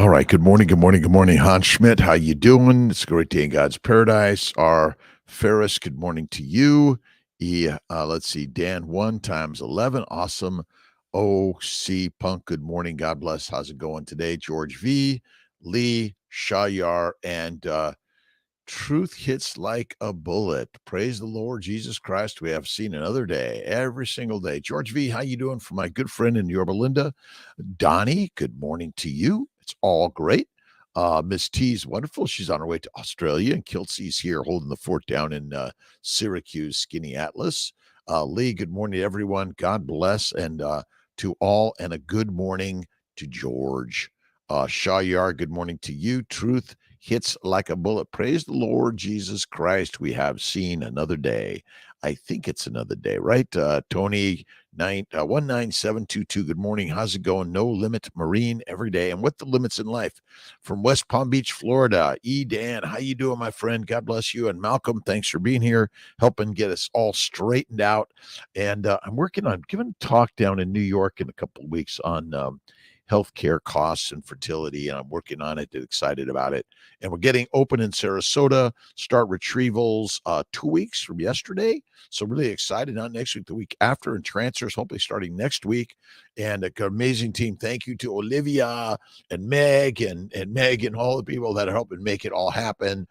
All right. Good morning. Good morning. Good morning. Hans Schmidt, how you doing? It's a great day in God's paradise. R. Ferris, good morning to you. Let's see. Dan 1 times 11. Awesome. OC Punk, good morning. God bless. How's it going today? George V. Lee, Shayar, and truth hits like a bullet. Praise the Lord Jesus Christ. We have seen another day, every single day. George V., how you doing? For my good friend in Yorba Linda, Donnie, good morning to you. It's all great. Miss T's wonderful. She's on her way to Australia, and Kiltzy's here holding the fort down in Syracuse, Skinny Atlas. Lee, good morning to everyone. God bless, and to all, and a good morning to George. Shayar, good morning to you. Truth hits like a bullet. Praise the Lord Jesus Christ. We have seen another day. I think it's another day, right? Tony 19722. Good morning. How's it going? No Limit Marine every day. And what the limits in life? From West Palm Beach, Florida. Dan, how you doing, my friend? God bless you. And Malcolm, thanks for being here, helping get us all straightened out. And I'm working on giving a talk down in New York in a couple of weeks on healthcare costs and fertility, and I'm working on it. Excited about it. And we're getting open in Sarasota. Start retrievals 2 weeks from yesterday. So really excited. Not next week, the week after, and transfers hopefully starting next week. And an amazing team. Thank you to Olivia and Meg and Meg and all the people that are helping make it all happen.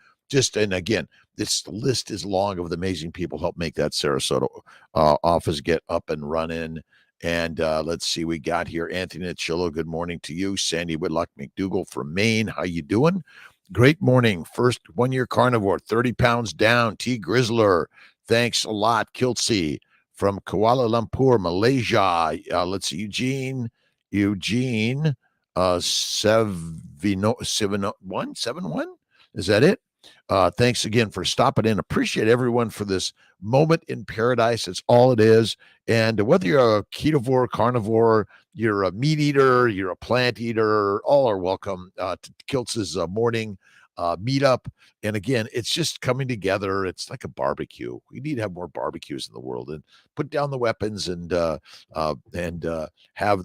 And again, this list is long of the amazing people help make that Sarasota office get up and running. And let's see, we got here Anthony Achillo. Good morning to you. Sandy Whitlock McDougall from Maine. How you doing? Great morning. First 1 year carnivore, 30 pounds down. T. Grizzler. Thanks a lot. Kiltzy from Kuala Lumpur, Malaysia. Let's see, Eugene, 7171. Is that it? Thanks again for stopping in. Appreciate everyone for this moment in paradise. It's all it is. And whether you're a ketovore, carnivore, you're a meat eater, you're a plant eater, all are welcome to Kiltz's morning meetup. And again, it's just coming together. It's like a barbecue. We need to have more barbecues in the world and put down the weapons and have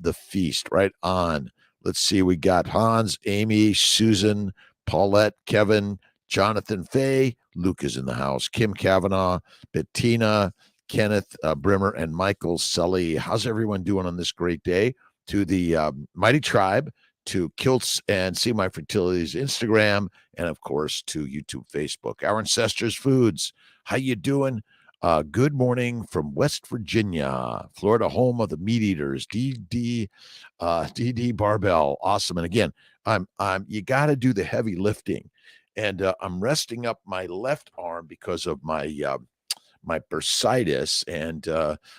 the feast right on. Let's see. We got Hans, Amy, Susan, Paulette, Kevin, Jonathan Fay, Luke is in the house, Kim Kavanaugh, Bettina, Kenneth Brimmer, and Michael Sully. How's everyone doing on this great day? To the Mighty Tribe, to Kiltz and See My Fertility's Instagram, and of course to YouTube, Facebook. Our Ancestors Foods, how you doing? Good morning from West Virginia, Florida, home of the meat eaters. DD Barbell, awesome. And again, you got to do the heavy lifting. And I'm resting up my left arm because of my my bursitis, and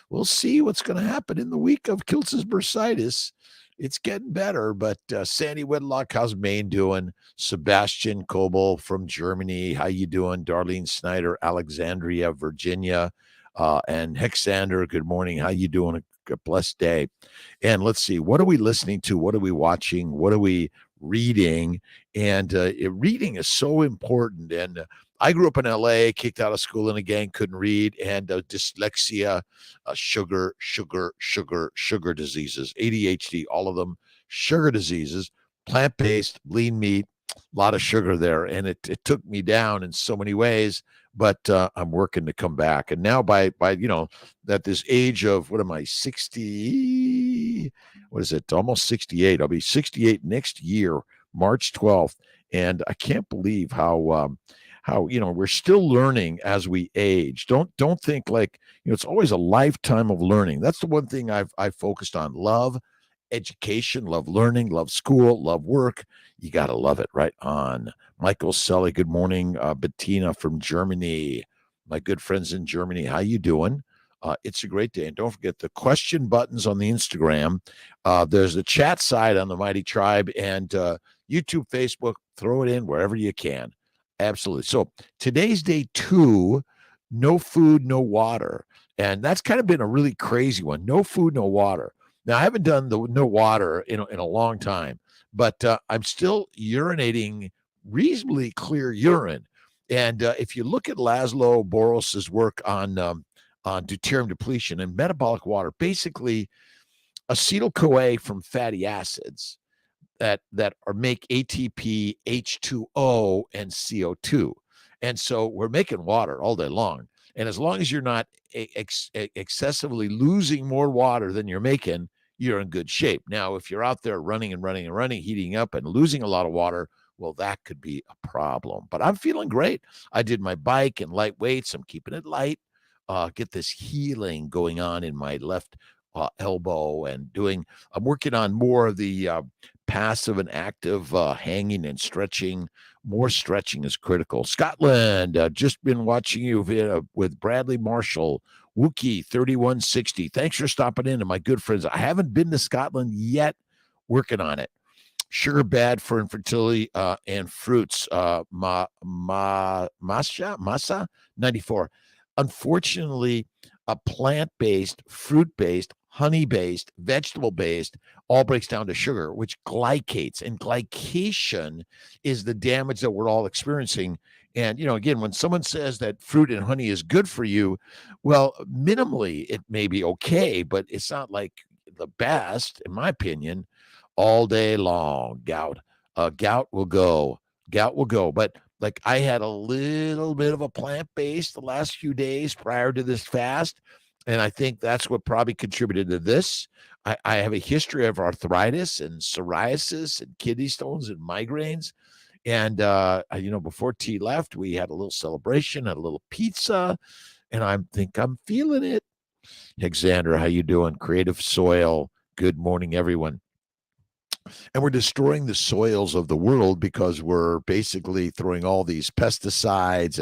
we'll see what's going to happen in the week of Kiltz's bursitis. It's getting better, but Sandy Whitlock, how's Maine doing? Sebastian Kobel from Germany, how you doing? Darlene Snyder, Alexandria, Virginia, and Hexander, good morning. How you doing? A blessed day. And let's see, what are we listening to? What are we watching? What are we reading? And reading is so important. And I grew up in LA, kicked out of school in a gang, couldn't read, and dyslexia, sugar diseases, ADHD, all of them, sugar diseases, plant-based, lean meat, a lot of sugar there. And it took me down in so many ways, but I'm working to come back. And now by at this age of, what am I, 60, what is it, almost 68. I'll be 68 next year, March 12th. And I can't believe how we're still learning as we age. Don't think like, it's always a lifetime of learning. That's the one thing I've focused on. Love education, love learning, love school, love work. You got to love it. Right on. Michael Sully, good morning. Bettina from Germany, my good friends in Germany, how you doing? It's a great day. And don't forget the question buttons on the Instagram. There's the chat side on the Mighty Tribe, and YouTube, Facebook. Throw it in wherever you can. Absolutely. So today's day 2, no food, no water. And that's kind of been a really crazy one. No food, no water. Now, I haven't done the no water in a long time, but I'm still urinating reasonably clear urine. And if you look at Laszlo Boros's work on deuterium depletion and metabolic water, basically acetyl-CoA from fatty acids that are make ATP, H2O, and CO2. And so we're making water all day long. And as long as you're not excessively losing more water than you're making, you're in good shape. Now, if you're out there running and running and running, heating up and losing a lot of water, well, that could be a problem. But I'm feeling great. I did my bike and light weights. I'm keeping it light. Get this healing going on in my left elbow and I'm working on more of the passive and active hanging and stretching. More stretching is critical. Scotland, just been watching you with Bradley Marshall, Wookie 3160. Thanks for stopping in, and my good friends. I haven't been to Scotland yet. Working on it. Sugar bad for infertility and fruits. Masa 94. Unfortunately, a plant-based, fruit-based, honey-based, vegetable-based all breaks down to sugar, which glycates. And glycation is the damage that we're all experiencing. And, again, when someone says that fruit and honey is good for you, well, minimally it may be okay, but it's not like the best, in my opinion, all day long. Gout will go. But like I had a little bit of a plant-based the last few days prior to this fast, and I think that's what probably contributed to this. I have a history of arthritis and psoriasis and kidney stones and migraines. And, before T left, we had a little celebration, had a little pizza, and I think I'm feeling it. Alexander, how you doing? Creative Soil. Good morning, everyone. And we're destroying the soils of the world because we're basically throwing all these pesticides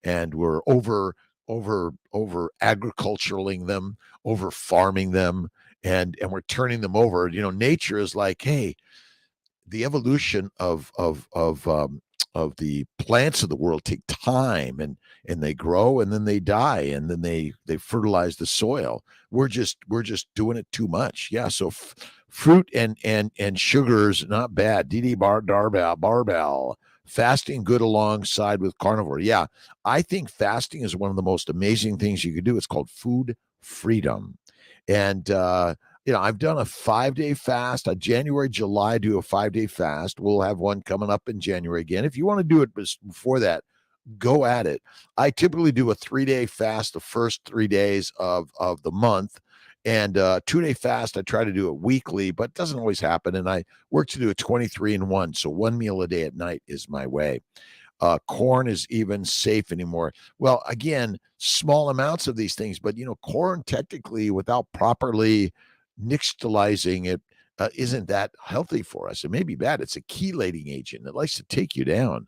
and we're over agriculturaling them, over farming them, and we're turning them over. Nature is like, hey, the evolution of the plants of the world take time, and they grow and then they die and then they fertilize the soil. We're just doing it too much. Yeah. So fruit and sugars, not bad. DD Barbell. Fasting good alongside with carnivore. Yeah. I think fasting is one of the most amazing things you could do. It's called food freedom. And, I've done a 5-day fast. January, July, do a 5-day fast. We'll have one coming up in January again. If you want to do it before that, go at it. I typically do a 3-day fast the first 3 days of the month, and 2-day fast. I try to do it weekly, but it doesn't always happen. And I work to do a 23-in-1. So one meal a day at night is my way. Corn is even safe anymore. Well, again, small amounts of these things, but corn technically without properly nixtalizing it isn't that healthy for us. It may be bad. It's a chelating agent. It likes to take you down.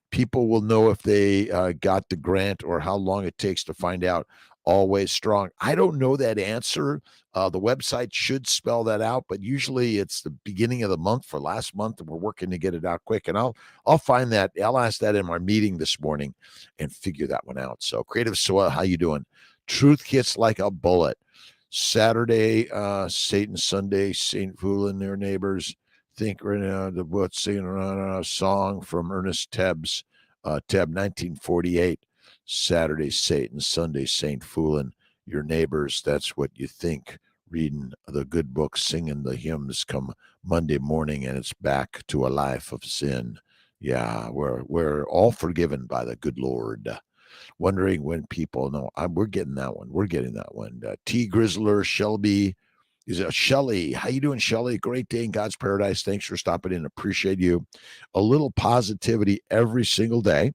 People will know if they got the grant or how long it takes to find out. Always strong. I don't know that answer. The website should spell that out, but usually it's the beginning of the month for last month, and we're working to get it out quick. And I'll find that. I'll ask that in our meeting this morning and figure that one out. So, Creative Soil, how you doing? Truth hits like a bullet. Saturday, Satan, Sunday, Saint fooling their neighbors. Think right now the what's singing around a song from Ernest Tebbs, Tebb 1948. Saturday, Satan, Sunday, Saint fooling your neighbors. That's what you think. Reading the good book, singing the hymns come Monday morning, and it's back to a life of sin. Yeah, we're all forgiven by the good Lord. Wondering when people know. We're getting that one. We're getting that one. T. Grizzler, Shelby. Is it Shelly? How you doing, Shelly? Great day in God's paradise. Thanks for stopping in. Appreciate you. A little positivity every single day.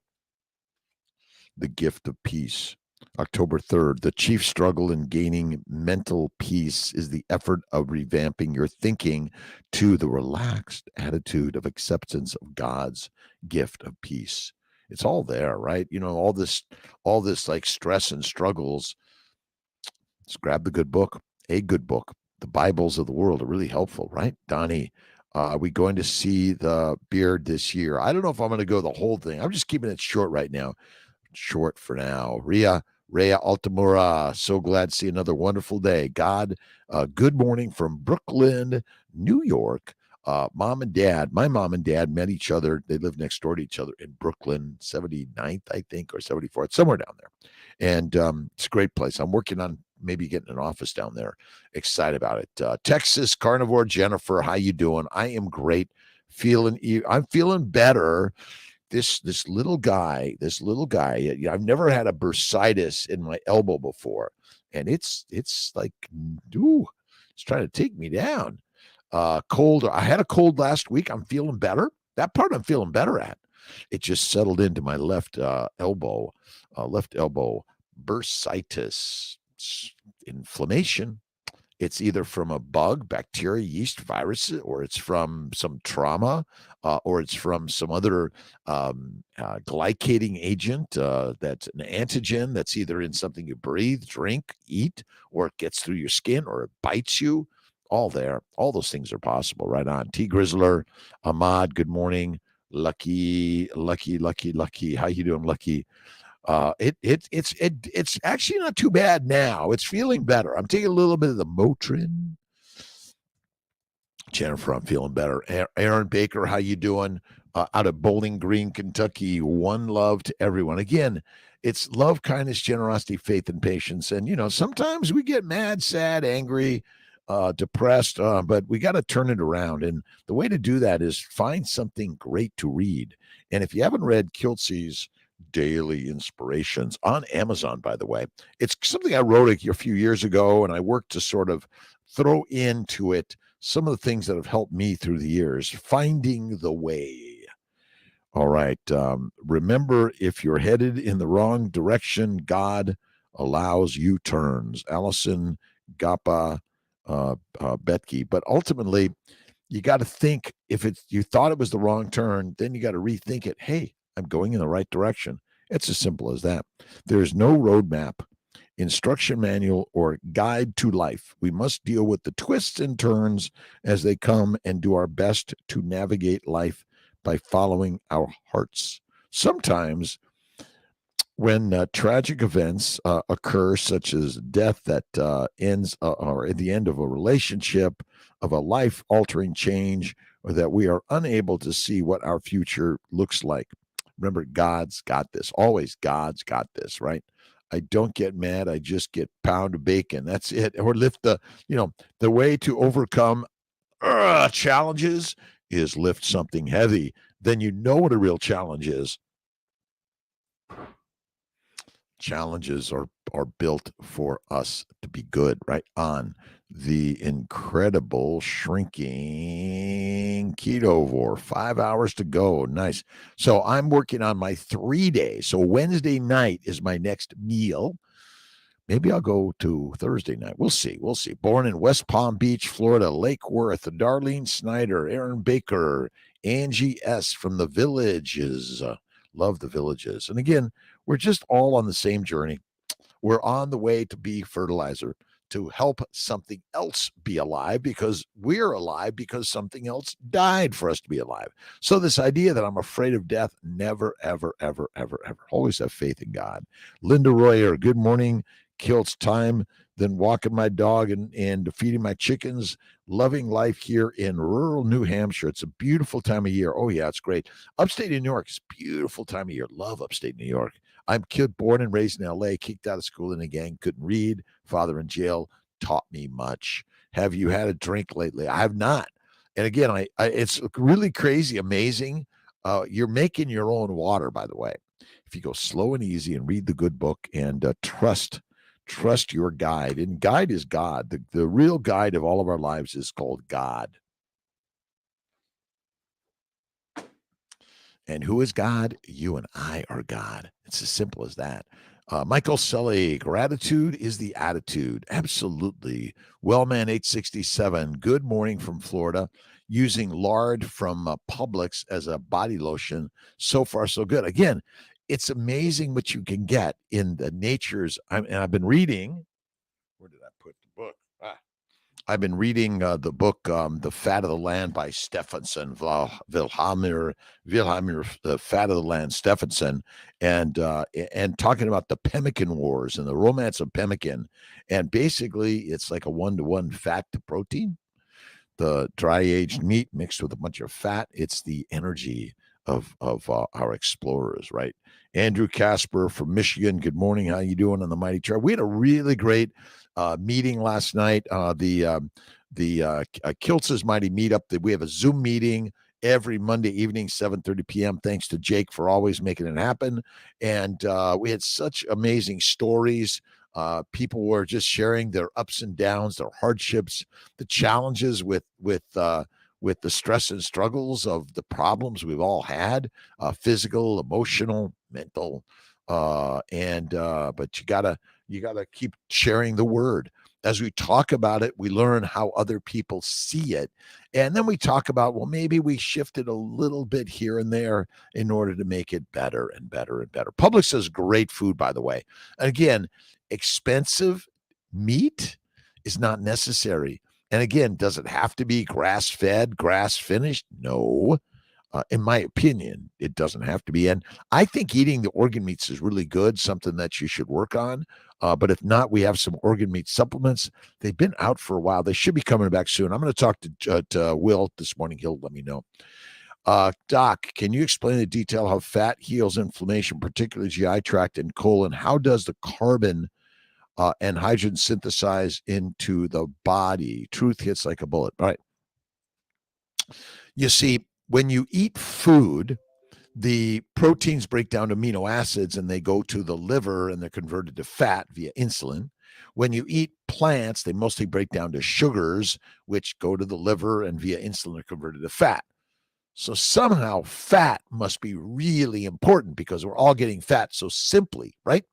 The gift of peace. October 3rd, the chief struggle in gaining mental peace is the effort of revamping your thinking to the relaxed attitude of acceptance of God's gift of peace. It's all there, right? All this like stress and struggles. Let's grab the good book, a good book. The Bibles of the world are really helpful, right? Donnie, are we going to see the beard this year? I don't know if I'm going to go the whole thing. I'm just keeping it short right now. Short for now. Rhea Altamura, so glad to see another wonderful day. God, good morning from Brooklyn, New York. Mom and dad, my mom and dad met each other. They live next door to each other in Brooklyn, 79th, I think, or 74th, somewhere down there. And it's a great place. I'm working on maybe getting an office down there. Excited about it. Texas Carnivore Jennifer, how you doing? I am great. I'm feeling better. This little guy, I've never had a bursitis in my elbow before, and it's like, ooh, it's trying to take me down. Cold. I had a cold last week. I'm feeling better. That part I'm feeling better at. It just settled into my left elbow, bursitis, inflammation. It's either from a bug, bacteria, yeast, virus, or it's from some trauma, or it's from some other glycating agent that's an antigen that's either in something you breathe, drink, eat, or it gets through your skin, or it bites you. All there. All those things are possible. Right on. T. Grizzler, Ahmad, good morning. Lucky. How you doing, Lucky? It's actually not too bad now. It's feeling better. I'm taking a little bit of the Motrin. Jennifer, I'm feeling better. Aaron Baker, how you doing? Out of Bowling Green, Kentucky. One love to everyone. Again, it's love, kindness, generosity, faith, and patience. And sometimes we get mad, sad, angry, depressed, but we got to turn it around. And the way to do that is find something great to read. And if you haven't read Kiltz's Daily Inspirations on Amazon, by the way, it's something I wrote a few years ago, and I worked to sort of throw into it some of the things that have helped me through the years. Finding the way. All right. Remember, if you're headed in the wrong direction, God allows U-turns. Allison Gapa Betke. But ultimately, you got to think, if you thought it was the wrong turn, then you got to rethink it. Hey, I'm going in the right direction. It's as simple as that. There's no roadmap, instruction manual, or guide to life. We must deal with the twists and turns as they come and do our best to navigate life by following our hearts. Sometimes when tragic events occur, such as death that ends or at the end of a relationship, of a life-altering change, or that we are unable to see what our future looks like, remember, God's got this. Always, God's got this, right? I don't get mad. I just get pound of bacon. That's it. Or lift the way to overcome challenges is lift something heavy. Then you know what a real challenge is. Challenges are built for us to be good, right? On the incredible shrinking Ketovore. 5 hours to go. Nice. So I'm working on my 3 days. So Wednesday night is my next meal. Maybe I'll go to Thursday night. We'll see. Born in West Palm Beach, Florida, Lake Worth, Darlene Snyder, Aaron Baker, Angie S. from the Villages. Love the Villages. And again, we're just all on the same journey. We're on the way to be fertilizer, to help something else be alive, because we're alive because something else died for us to be alive. So this idea that I'm afraid of death, never, ever, ever, ever, ever. Always have faith in God. Linda Royer, good morning. Kiltz time, then walking my dog and feeding my chickens, loving life here in rural New Hampshire. It's a beautiful time of year. Oh, yeah, it's great. Upstate New York is a beautiful time of year. Love upstate New York. I'm born and raised in L.A., kicked out of school in a gang, couldn't read, father in jail, taught me much. Have you had a drink lately? I have not. And again, I it's really crazy, amazing. You're making your own water, by the way. If you go slow and easy and read the good book and trust your guide. And guide is God. The real guide of all of our lives is called God. And who is God? You and I are God. It's as simple as that. Michael Sully, gratitude is the attitude. Absolutely. Wellman 867, good morning from Florida. Using lard from Publix as a body lotion. So far, so good. Again, it's amazing what you can get in the nature's. And I've been reading. Where did I put the book? I've been reading the book, The Fat of the Land by Stephenson, Wilhelmir, The Fat of the Land, Stephenson, and talking about the pemmican wars and the romance of pemmican. And basically, it's like a 1-to-1 fat to protein. The dry aged meat mixed with a bunch of fat. It's the energy of our explorers, right? Andrew Casper from Michigan. Good morning. How you doing on the Mighty Chart? We had a really great meeting last night. The Kiltz's Mighty Meetup. That we have a Zoom meeting every Monday evening, 7:30 p.m. Thanks to Jake for always making it happen. And we had such amazing stories. People were just sharing their ups and downs, their hardships, the challenges with the stress and struggles of the problems we've all had, physical, emotional, mental, but you gotta keep sharing the word. As we talk about it, we learn how other people see it. And then we talk about, well, maybe we shifted a little bit here and there in order to make it better and better and better. Publix is great food, by the way. And again, expensive meat is not necessary. And again, does it have to be grass fed, grass finished? No. In my opinion, it doesn't have to be. And I think eating the organ meats is really good, something that you should work on. But if not, we have some organ meat supplements. They've been out for a while. They should be coming back soon. I'm going to talk to Will this morning. He'll let me know. Doc, can you explain in detail how fat heals inflammation, particularly GI tract and colon? How does the carbon and hydrogen synthesize into the body? Truth hits like a bullet. All right. You see, when you eat food, the proteins break down to amino acids and they go to the liver and they're converted to fat via insulin. When you eat plants, they mostly break down to sugars, which go to the liver and via insulin are converted to fat. So somehow fat must be really important because we're all getting fat so simply, right?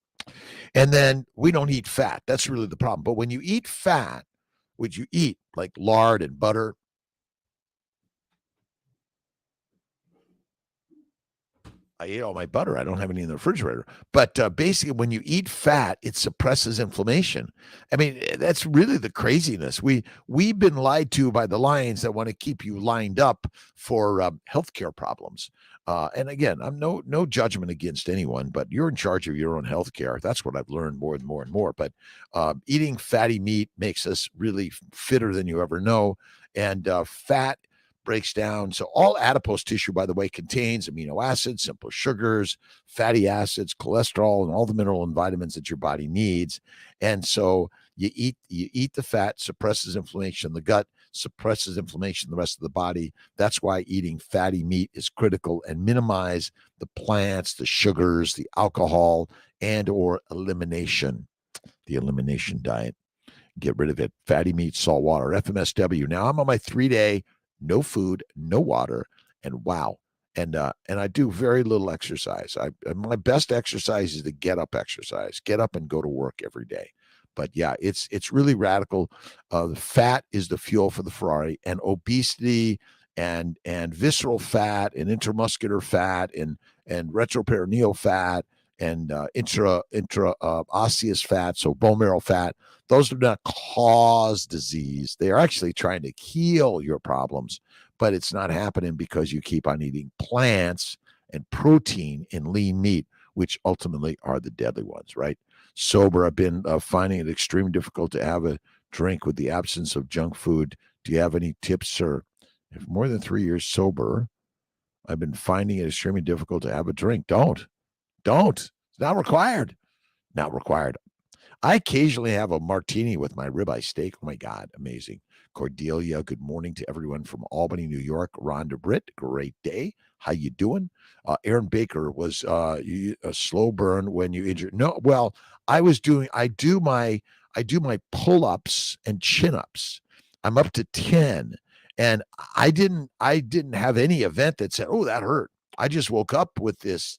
And then we don't eat fat. That's really the problem. But when you eat fat, which you eat like lard and butter, I ate all my butter. I don't have any in the refrigerator. But basically, when you eat fat, it suppresses inflammation. I mean, that's really the craziness. We've been lied to by the lions that want to keep you lined up for healthcare problems. And again, I'm no judgment against anyone, but you're in charge of your own healthcare. That's what I've learned more and more and more. But eating fatty meat makes us really fitter than you ever know. And fat breaks down. So all adipose tissue, by the way, contains amino acids, simple sugars, fatty acids, cholesterol, and all the mineral and vitamins that your body needs. And so you eat the fat, suppresses inflammation in the gut, suppresses inflammation in the rest of the body. That's why eating fatty meat is critical, and minimize the plants, the sugars, the alcohol, and or elimination, the elimination diet. Get rid of it. Fatty meat, salt water, FMSW. Now I'm on my 3-day no food, no water, and wow. And I do very little exercise. My best exercise is the get up exercise. Get up and go to work every day. But yeah, it's really radical. The fat is the fuel for the Ferrari, and obesity and visceral fat and intramuscular fat and retroperitoneal fat and intra osseous fat, so bone marrow fat. Those do not cause disease. They are actually trying to heal your problems, but it's not happening because you keep on eating plants and protein and lean meat, which ultimately are the deadly ones, right? Sober, I've been finding it extremely difficult to have a drink with the absence of junk food. Do you have any tips, sir? If more than 3 years sober, I've been finding it extremely difficult to have a drink. Don't. It's not required. Not required. I occasionally have a martini with my ribeye steak. Oh my God, amazing. Cordelia, good morning to everyone from Albany, New York. Rhonda Britt, great day. How you doing? Aaron Baker, was a slow burn when you injured? No, well, I do my pull-ups and chin-ups. I'm up to 10. And I didn't have any event that said, oh, that hurt. I just woke up with this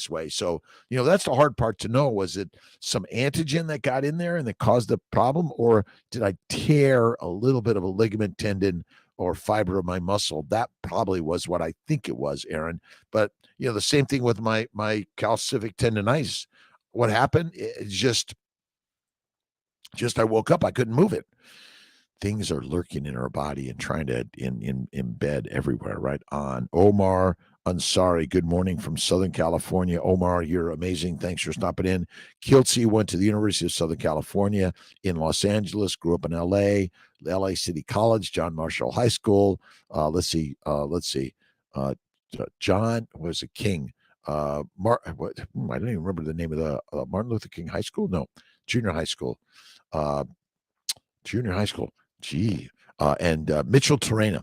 way. So, that's the hard part to know. Was it some antigen that got in there and that caused the problem? Or did I tear a little bit of a ligament, tendon, or fiber of my muscle? That probably was what I think it was, Aaron. But, the same thing with my calcific tendonitis. What happened? It's just I woke up. I couldn't move it. Things are lurking in our body and trying to embed everywhere, right? On Omar Ansari, good morning from Southern California. Omar, you're amazing. Thanks for stopping in. Kiltz went to the University of Southern California in Los Angeles, grew up in LA City College, John Marshall High School. Let's see. John was a King. I don't even remember the name of the Martin Luther King High School. No, junior high school. Junior high school. Gee. And Mitchell Terrena.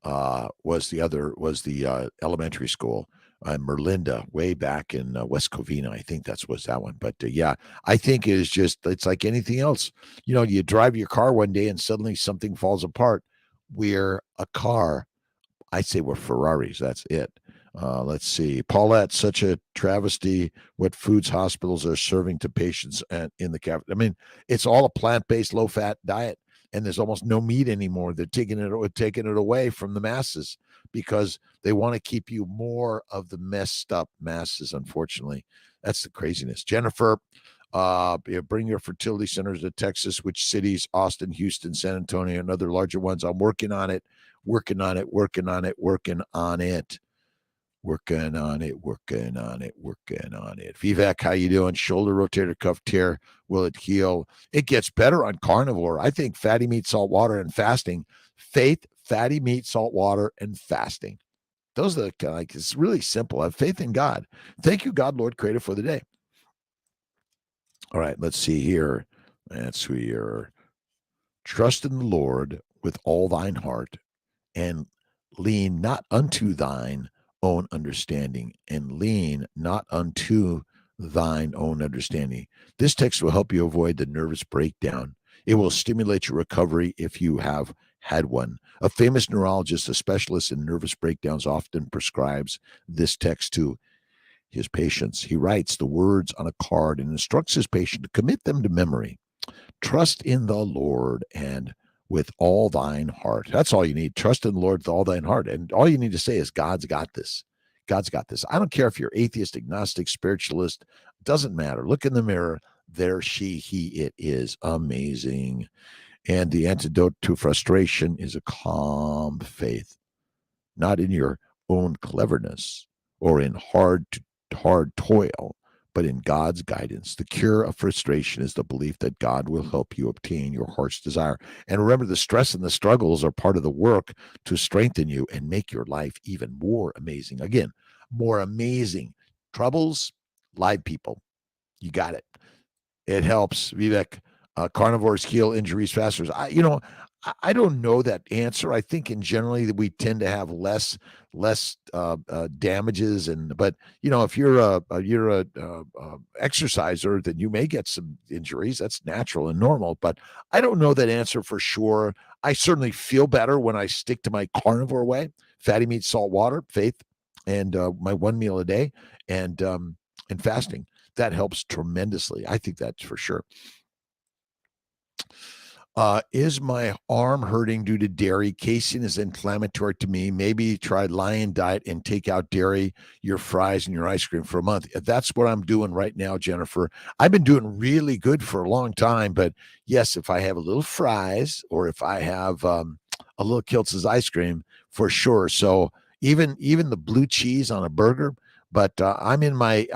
was the elementary school. Merlinda, way back in West Covina. I think was that one. But yeah, I think it's like anything else. You drive your car one day and suddenly something falls apart. We're a car. I say we're Ferraris. That's it. Let's see. Paulette, such a travesty what foods hospitals are serving to patients in the cafeteria. I mean, it's all a plant-based, low-fat diet, and there's almost no meat anymore. They're taking it away from the masses because they want to keep you more of the messed up masses, unfortunately. That's the craziness. Jennifer, bring your fertility centers to Texas, which cities, Austin, Houston, San Antonio, and other larger ones. I'm working on it. Working on it. Vivek, how you doing? Shoulder rotator cuff tear. Will it heal? It gets better on carnivore. I think fatty meat, salt water, and fasting. Faith, fatty meat, salt water, and fasting. Those are it's really simple. Have faith in God. Thank you, God, Lord, Creator, for the day. All right, let's see here. That's who you're. Trust in the Lord with all thine heart, and lean not unto thine own understanding, and lean not unto thine own understanding. This text will help you avoid the nervous breakdown. It will stimulate your recovery if you have had one. A famous neurologist, a specialist in nervous breakdowns, often prescribes this text to his patients. He writes the words on a card and instructs his patient to commit them to memory. Trust in the Lord and with all thine heart. That's all you need. Trust in the Lord with all thine heart. And all you need to say is, God's got this. God's got this. I don't care if you're atheist, agnostic, spiritualist. Doesn't matter. Look in the mirror. There she, he, it is. Amazing. And the antidote to frustration is a calm faith, not in your own cleverness or in hard toil, but in God's guidance. The cure of frustration is the belief that God will help you obtain your heart's desire. And remember, the stress and the struggles are part of the work to strengthen you and make your life even more amazing. Again, more amazing. Troubles, live people. You got it. It helps. Vivek, carnivores heal injuries faster. I don't know that answer. I think in generally that we tend to have less damages, but if you're a exerciser, then you may get some injuries. That's natural and normal. But I don't know that answer for sure. I certainly feel better when I stick to my carnivore way: fatty meat, salt water, faith, and my one meal a day, and fasting. That helps tremendously. I think that's for sure. Is my arm hurting due to dairy? Casein is inflammatory to me. Maybe try Lion Diet and take out dairy, your fries, and your ice cream for a month. That's what I'm doing right now, Jennifer. I've been doing really good for a long time, but yes, if I have a little fries or if I have a little Kiltz's ice cream, for sure. So even the blue cheese on a burger. But I'm in my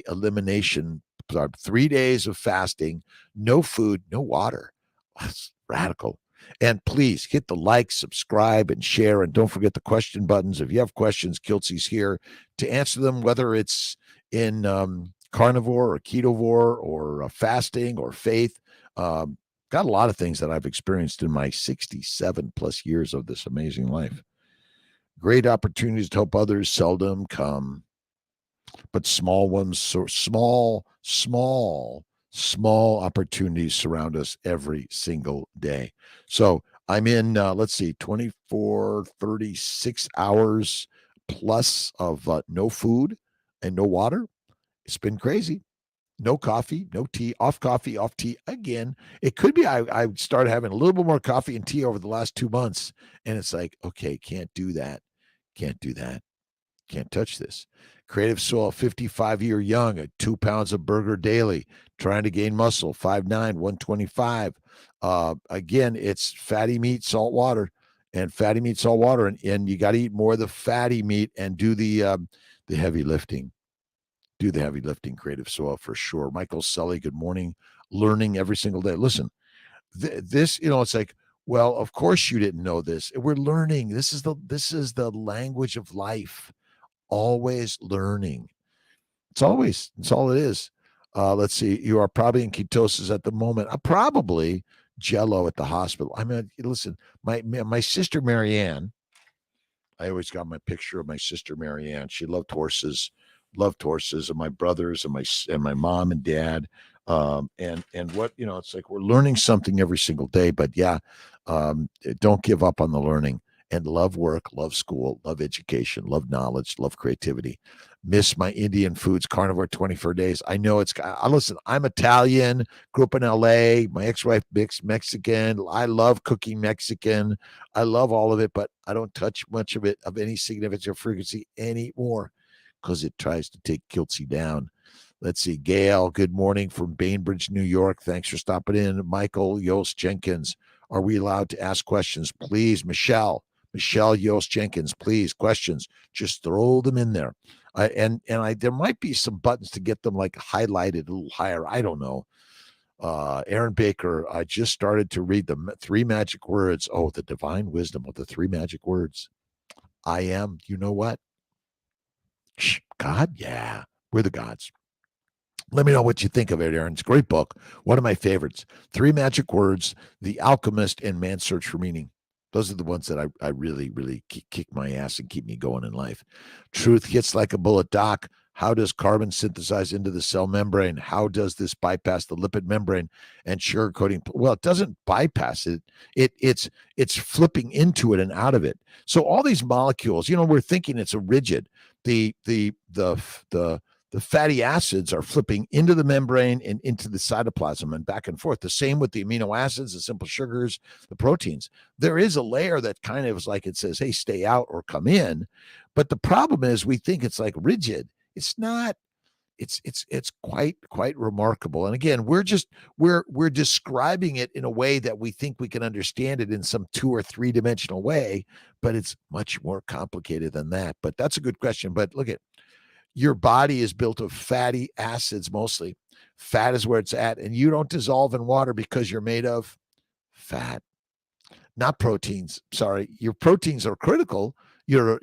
elimination. 3 days of fasting, no food, no water. That's radical. And please hit the like, subscribe, and share. And don't forget the question buttons. If you have questions, Kiltzy's here to answer them, whether it's in carnivore or ketovore or fasting or faith. Got a lot of things that I've experienced in my 67 plus years of this amazing life. Great opportunities to help others seldom come, but small ones, so small opportunities surround us every single day. So I'm in, 24, 36 hours plus of no food and no water. It's been crazy. No coffee, no tea, off tea again. It could be I started having a little bit more coffee and tea over the last 2 months. And it's like, okay, can't do that. Can't touch this. Creative Soul, 55-year young, at 2 pounds of burger daily, trying to gain muscle, 5'9", 125. Again, it's fatty meat, salt water, and you got to eat more of the fatty meat and do the heavy lifting. Do the heavy lifting, Creative Soul, for sure. Michael Sully, good morning. Learning every single day. Listen, this, it's like, well, of course you didn't know this. We're learning. This is the language of life. Always learning. It's all it is. Let's see. You are probably in ketosis at the moment. Probably Jello at the hospital. I mean, listen, my sister Marianne, I always got my picture of my sister Marianne. She loved horses, and my brothers and my mom and dad. And what, it's like we're learning something every single day. But yeah, don't give up on the learning, and love work, love school, love education, love knowledge, love creativity. Miss my Indian foods, carnivore 24 days. I know listen, I'm Italian, grew up in LA. My ex-wife mixed Mexican. I love cooking Mexican. I love all of it, but I don't touch much of it of any significance or frequency anymore because it tries to take Kiltzy down. Let's see. Gail, good morning from Bainbridge, New York. Thanks for stopping in. Michael Yost Jenkins, are we allowed to ask questions? Please, Michelle Yost Jenkins, please, questions. Just throw them in there. There might be some buttons to get them like highlighted a little higher. I don't know. Aaron Baker, I just started to read the 3 magic words. Oh, the divine wisdom of the 3 magic words. I am, you know what? God, yeah. We're the gods. Let me know what you think of it, Aaron. It's a great book. One of my favorites. 3 magic words, The Alchemist, and Man's Search for Meaning. Those are the ones that I really, really kick my ass and keep me going in life. Truth hits like a bullet, Doc. How does carbon synthesize into the cell membrane? How does this bypass the lipid membrane and sugar coating? Well, it doesn't bypass it. It's flipping into it and out of it. So all these molecules, we're thinking it's a rigid. The fatty acids are flipping into the membrane and into the cytoplasm and back and forth. The same with the amino acids, the simple sugars, the proteins. There is a layer that kind of is like it says, hey, stay out or come in. But the problem is we think it's like rigid. It's not. It's quite remarkable. And again, we're describing it in a way that we think we can understand it in some 2 or 3 dimensional way, but it's much more complicated than that. But that's a good question. But look at your body is built of fatty acids mostly. Fat is where it's at, and you don't dissolve in water because you're made of fat, not proteins. Sorry, your proteins are critical. Your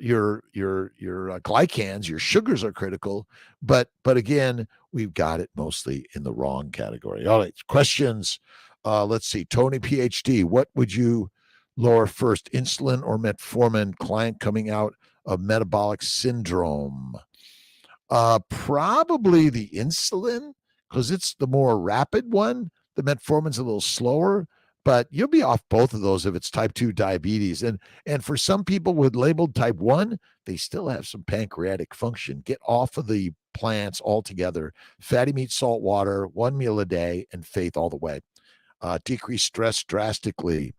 glycans, your sugars are critical, but again, we've got it mostly in the wrong category. All right, questions. Let's see. Tony, PhD. What would you lower first, insulin or metformin? Client coming out of metabolic syndrome. Probably the insulin because it's the more rapid one. The metformin's a little slower, but you'll be off both of those if it's type 2 diabetes. And for some people with labeled type 1, they still have some pancreatic function. Get off of the plants altogether. Fatty meat, salt water, 1 meal a day, and faith all the way. Decrease stress drastically.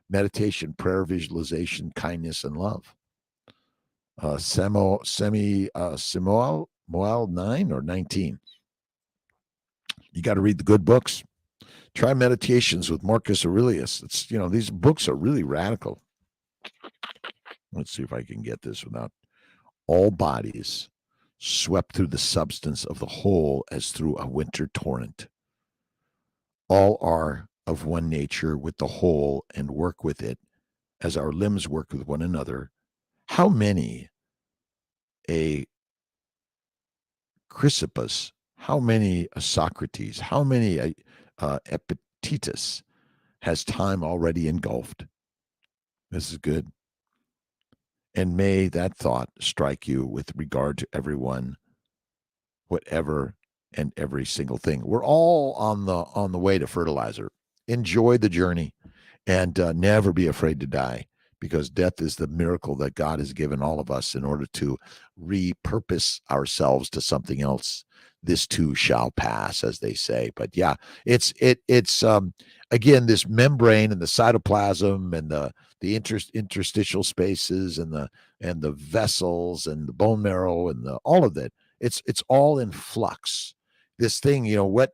Meditation, prayer, visualization, kindness, and love. Samuel 9 or 19. You got to read the good books. Try Meditations with Marcus Aurelius. These books are really radical. Let's see if I can get this without all bodies swept through the substance of the whole as through a winter torrent. All are of one nature with the whole and work with it as our limbs work with one another. How many a Chrysippus, how many a Socrates, how many a Epictetus has time already engulfed? This is good. And may that thought strike you with regard to everyone, whatever and every single thing. We're all on the way to fertilizer. Enjoy the journey and never be afraid to die, because death is the miracle that God has given all of us in order to repurpose ourselves to something else. This too shall pass, as they say. But yeah, it's again, this membrane and the cytoplasm and the interstitial spaces and the vessels and the bone marrow and all of that. It's all in flux. This thing,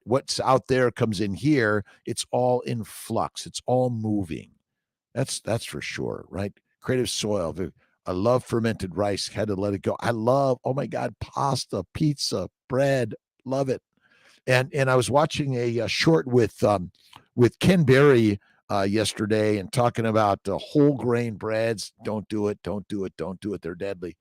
what's out there comes in here. It's all in flux. It's all moving. That's for sure, right? Creative soil. I love fermented rice. Had to let it go. I love, oh my God, pasta, pizza, bread. Love it. And I was watching a short with Ken Berry yesterday and talking about whole grain breads. Don't do it. Don't do it. Don't do it. They're deadly.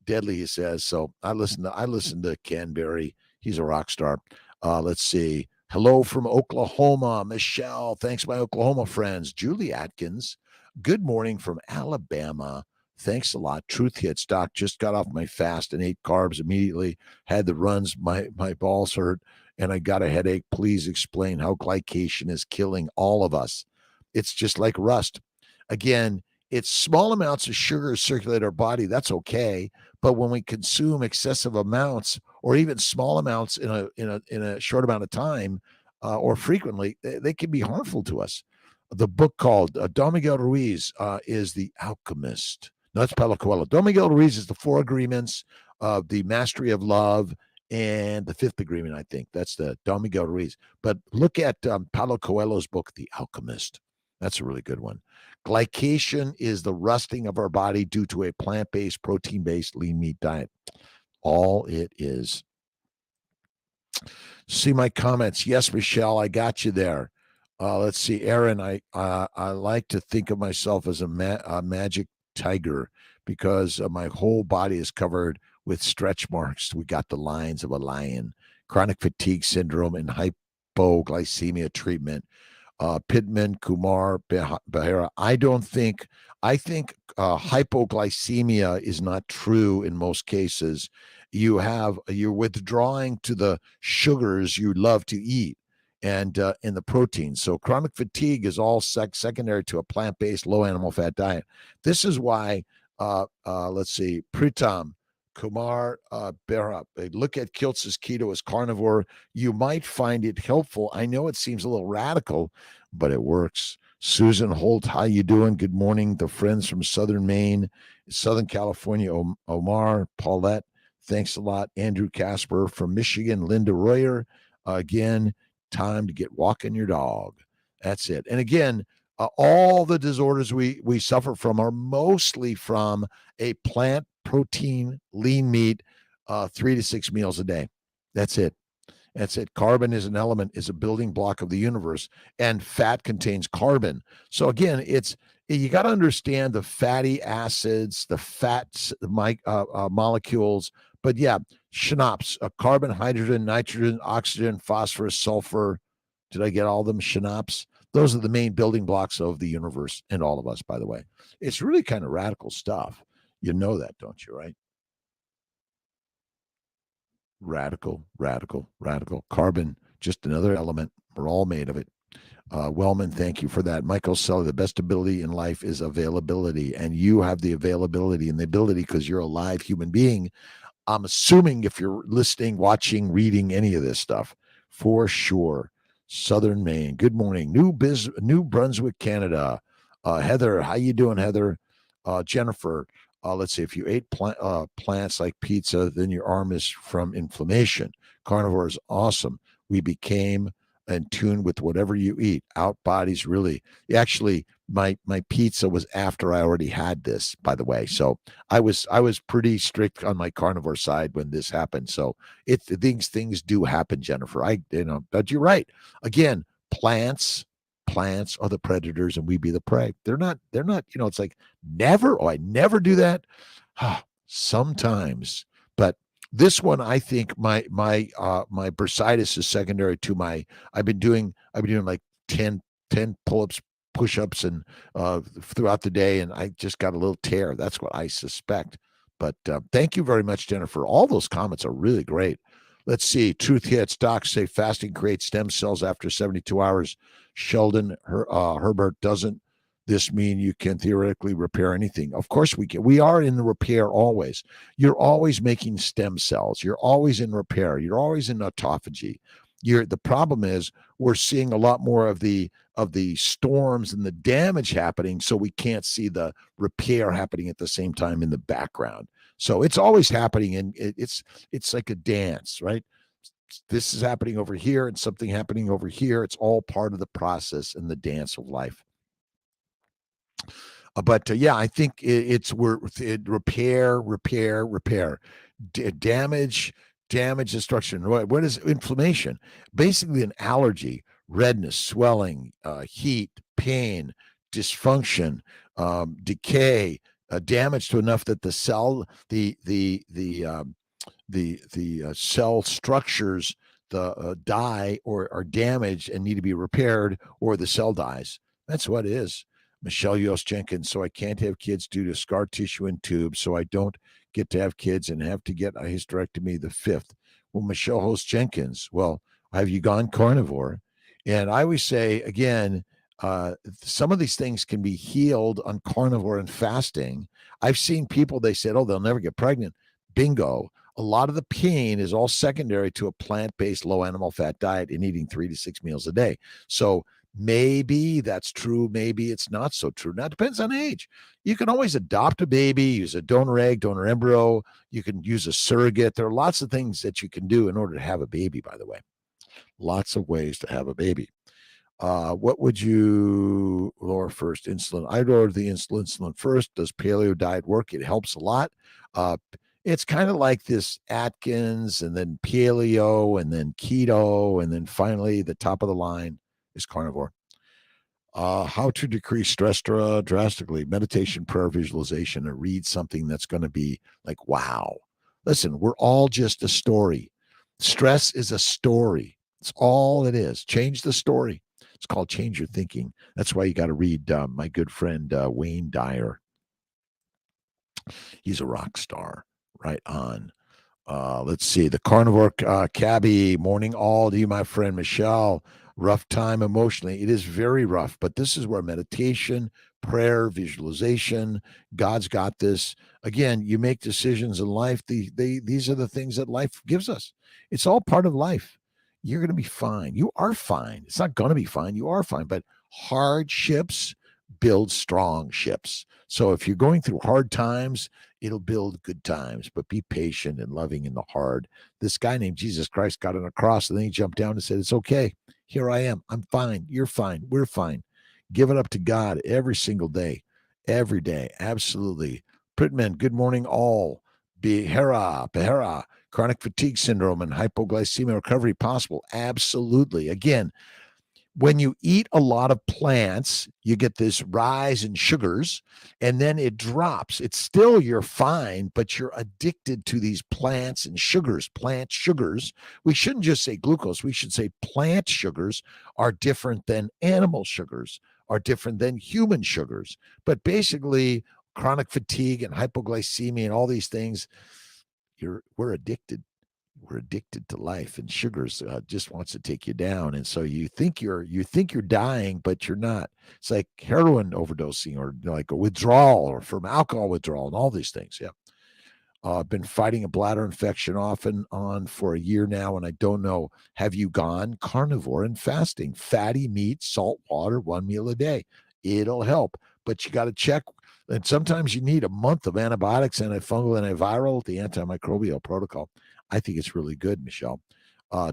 Deadly, he says. So I listened to Ken Berry. He's a rock star. Let's see. Hello from Oklahoma, Michelle. Thanks, my Oklahoma friends. Julie Atkins. Good morning from Alabama. Thanks a lot. Truth hits, Doc. Just got off my fast and ate carbs immediately. Had the runs. My balls hurt and I got a headache. Please explain how glycation is killing all of us. It's just like rust. Again, it's small amounts of sugar circulate our body. That's okay. But when we consume excessive amounts or even small amounts in a short amount of time or frequently, they can be harmful to us. The book called Don Miguel Ruiz is The Alchemist. No, that's Paulo Coelho. Don Miguel Ruiz is the Four Agreements of the Mastery of Love and the Fifth Agreement, I think. That's the Don Miguel Ruiz. But look at Paulo Coelho's book, The Alchemist. That's a really good one. Glycation is the rusting of our body due to a plant-based, protein-based, lean meat diet. All it is. See my comments. Yes, Michelle, I got you there. Let's see, Aaron. I like to think of myself as a magic tiger because my whole body is covered with stretch marks. We got the lines of a lion. Chronic fatigue syndrome and hypoglycemia treatment. Pittman, Kumar, Behera. I think hypoglycemia is not true in most cases. You're withdrawing to the sugars you love to eat and in the protein. So chronic fatigue is all secondary to a plant-based, low animal fat diet. This is why, let's see, Pritam, Kumar, Behra, look at Kiltz's Keto as Carnivore. You might find it helpful. I know it seems a little radical, but it works. Susan Holt, how you doing? Good morning. The friends from Southern Maine, Southern California, Omar, Paulette, thanks a lot. Andrew Casper from Michigan, Linda Royer. Again, time to get walking your dog. That's it. And again, all the disorders we suffer from are mostly from a plant protein, lean meat, 3 to 6 meals a day. That's it. That's it. Carbon is an element, is a building block of the universe, and fat contains carbon. So again, you got to understand the fatty acids, the fats, molecules. But yeah, schnapps, carbon, hydrogen, nitrogen, oxygen, phosphorus, sulfur. Did I get all of them? Schnapps. Those are the main building blocks of the universe and all of us, by the way. It's really kind of radical stuff. You know that, don't you, right? Radical, radical, radical. Carbon, just another element. We're all made of it. Wellman, thank you for that. Michael Sully, the best ability in life is availability. And you have the availability and the ability because you're a live human being. I'm assuming if you're listening, watching, reading any of this stuff, for sure. Southern Maine. Good morning. New Brunswick, Canada. Heather, how you doing, Heather? Jennifer, let's see. If you ate plants like pizza, then your arm is from inflammation. Carnivore is awesome. We became in tune with whatever you eat. Out bodies, really. Actually, my pizza was after I already had this, by the way. So I was pretty strict on my carnivore side when this happened. So things do happen, Jennifer. But you're right. Again, plants are the predators and we be the prey. They're not, it's like never, I never do that. Sometimes, but this one, I think my bursitis is secondary to I've been doing like 10 pull-ups, push-ups and throughout the day. And I just got a little tear. That's what I suspect. But thank you very much, Jennifer. All those comments are really great. Let's see. Truth hits. Docs say fasting creates stem cells after 72 hours. Sheldon Herbert, doesn't this mean you can theoretically repair anything? Of course we can. We are in the repair always. You're always making stem cells. You're always in repair. You're always in autophagy. The problem is we're seeing a lot more of the storms and the damage happening, so we can't see the repair happening at the same time in the background. So it's always happening, and it's like a dance, right? This is happening over here and something happening over here. It's all part of the process and the dance of life. But yeah, I think we're repair, damage, destruction. What is inflammation? Basically, an allergy, redness, swelling, heat, pain, dysfunction, decay, damage to enough that the cell, the cell structures die or are damaged and need to be repaired, or the cell dies. That's what it is. Michelle Yost Jenkins, so I can't have kids due to scar tissue and tubes, so I don't get to have kids and have to get a hysterectomy the fifth. Well, Michelle Host Jenkins, well, have you gone carnivore? And I always say, again, some of these things can be healed on carnivore and fasting. I've seen people, they said, oh, they'll never get pregnant. Bingo. A lot of the pain is all secondary to a plant-based low animal fat diet and eating 3 to 6 meals a day. So maybe that's true. Maybe it's not so true. Now, it depends on age. You can always adopt a baby, use a donor egg, donor embryo. You can use a surrogate. There are lots of things that you can do in order to have a baby, by the way. Lots of ways to have a baby. What would you lower first? Insulin. I'd order the insulin first. Does paleo diet work? It helps a lot. It's kind of like this Atkins and then paleo and then keto. And then finally, the top of the line is carnivore. How to decrease stress drastically. Meditation, prayer, visualization, and read something that's going to be like, wow. Listen, we're all just a story. Stress is a story. It's all it is. Change the story. It's called Change Your Thinking. That's why you got to read my good friend Wayne Dyer. He's a rock star. Right on. Let's see. The Carnivore Cabbie. Morning all to you, my friend Michelle. Rough time emotionally. It is very rough, but this is where meditation, prayer, visualization, God's got this. Again, you make decisions in life. These are the things that life gives us. It's all part of life. You're going to be fine. You are fine. It's not going to be fine. You are fine. But hardships build strong ships. So if you're going through hard times, it'll build good times. But be patient and loving in the hard. This guy named Jesus Christ got on a cross, and then he jumped down and said, it's okay. Here I am. I'm fine. You're fine. We're fine. Give it up to God every single day. Every day. Absolutely. Pritman, good morning all. Behera, chronic fatigue syndrome and hypoglycemia recovery possible. Absolutely. Again, when you eat a lot of plants, you get this rise in sugars, and then it drops. It's still, you're fine, but you're addicted to these plants and sugars, plant sugars. We shouldn't just say glucose. We should say plant sugars are different than animal sugars, are different than human sugars. But basically, chronic fatigue and hypoglycemia and all these things, we're addicted. We're addicted to life, and sugars just wants to take you down. And so you think you're dying, but you're not. It's like heroin overdosing, or like a withdrawal, or from alcohol withdrawal, and all these things. Yeah. I've been fighting a bladder infection off and on for a year now, and I don't know. Have you gone carnivore and fasting? Fatty meat, salt water, 1 meal a day. It'll help, but you got to check. And sometimes you need a month of antibiotics, antifungal, antiviral, the antimicrobial protocol. I think it's really good, Michelle.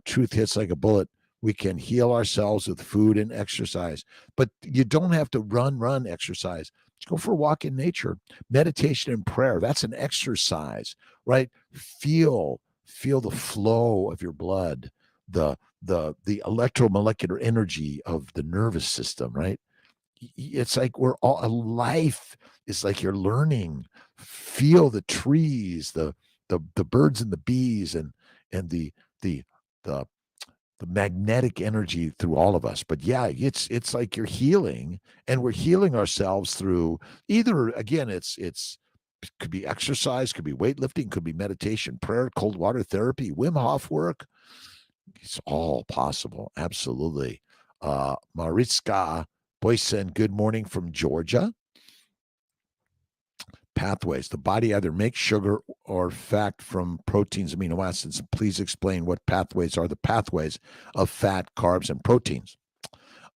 Truth hits like a bullet. We can heal ourselves with food and exercise, but you don't have to run exercise. Just go for a walk in nature. Meditation and prayer, that's an exercise, right? Feel the flow of your blood, the electromolecular energy of the nervous system, right? It's like we're all, life is like you're learning. Feel the trees, the birds and the bees, and the the the magnetic energy through all of us. But yeah, it's like you're healing, and we're healing ourselves through either, again, it's could be exercise, could be weightlifting, could be meditation, prayer, cold water therapy, Wim Hof work. It's all possible. Absolutely. Mariska Boysen, good morning from Georgia. Pathways. The body either makes sugar or fat from proteins, amino acids. Please explain what pathways are the pathways of fat, carbs, and proteins.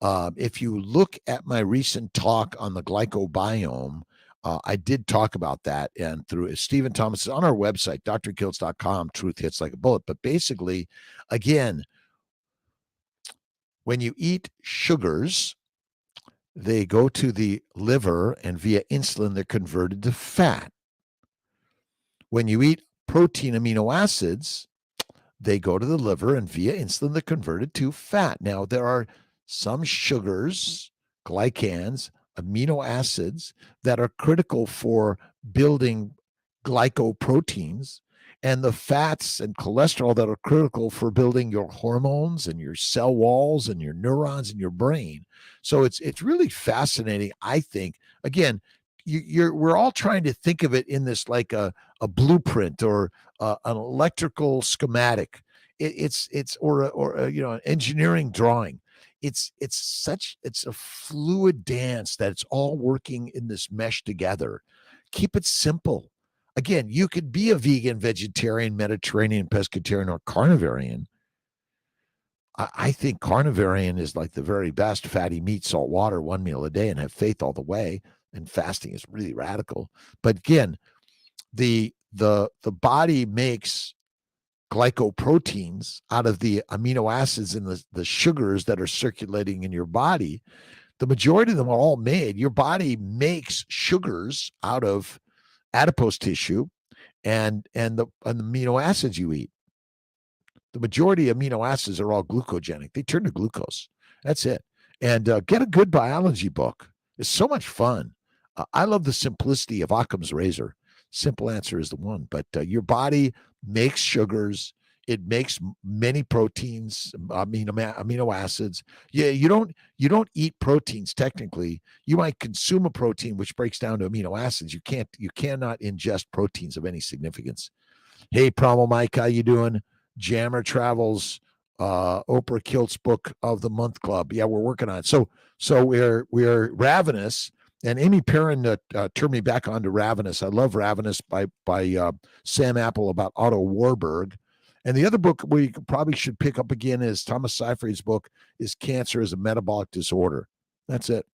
If you look at my recent talk on the glycobiome, I did talk about that, and through Stephen Thomas is on our website, drkiltz.com, truth hits like a bullet. But basically, again, when you eat sugars, they go to the liver, and via insulin, they're converted to fat. When you eat protein amino acids, they go to the liver, and via insulin, they're converted to fat. Now, there are some sugars, glycans, amino acids that are critical for building glycoproteins, and the fats and cholesterol that are critical for building your hormones and your cell walls and your neurons in your brain. So it's really fascinating, I think. Again, we're all trying to think of it in this like a blueprint or an electrical schematic. It's or an engineering drawing. It's a fluid dance that's all working in this mesh together. Keep it simple. Again, you could be a vegan, vegetarian, Mediterranean, pescatarian, or carnivarian. I think carnivarian is like the very best: fatty meat, salt water, one meal a day, and have faith all the way. And fasting is really radical. But again, the body makes glycoproteins out of the amino acids and the sugars that are circulating in your body. The majority of them are all made. Your body makes sugars out of adipose tissue and the amino acids you eat. The majority of amino acids are all glucogenic. They turn to glucose. That's it. And get a good biology book. It's so much fun. I love the simplicity of Occam's razor. Simple answer is the one. But your body makes sugars. It makes many proteins, amino acids. Yeah, you don't eat proteins technically. You might consume a protein which breaks down to amino acids. You cannot ingest proteins of any significance. Hey, Promo Mike, how you doing? Jammer Travels, Oprah Kiltz Book of the Month Club. Yeah, we're working on it. So we're Ravenous, and Amy Perrin turned me back onto Ravenous. I love Ravenous by Sam Apple about Otto Warburg. And the other book we probably should pick up again is Thomas Seyfried's book, Is Cancer as a Metabolic Disorder? That's it.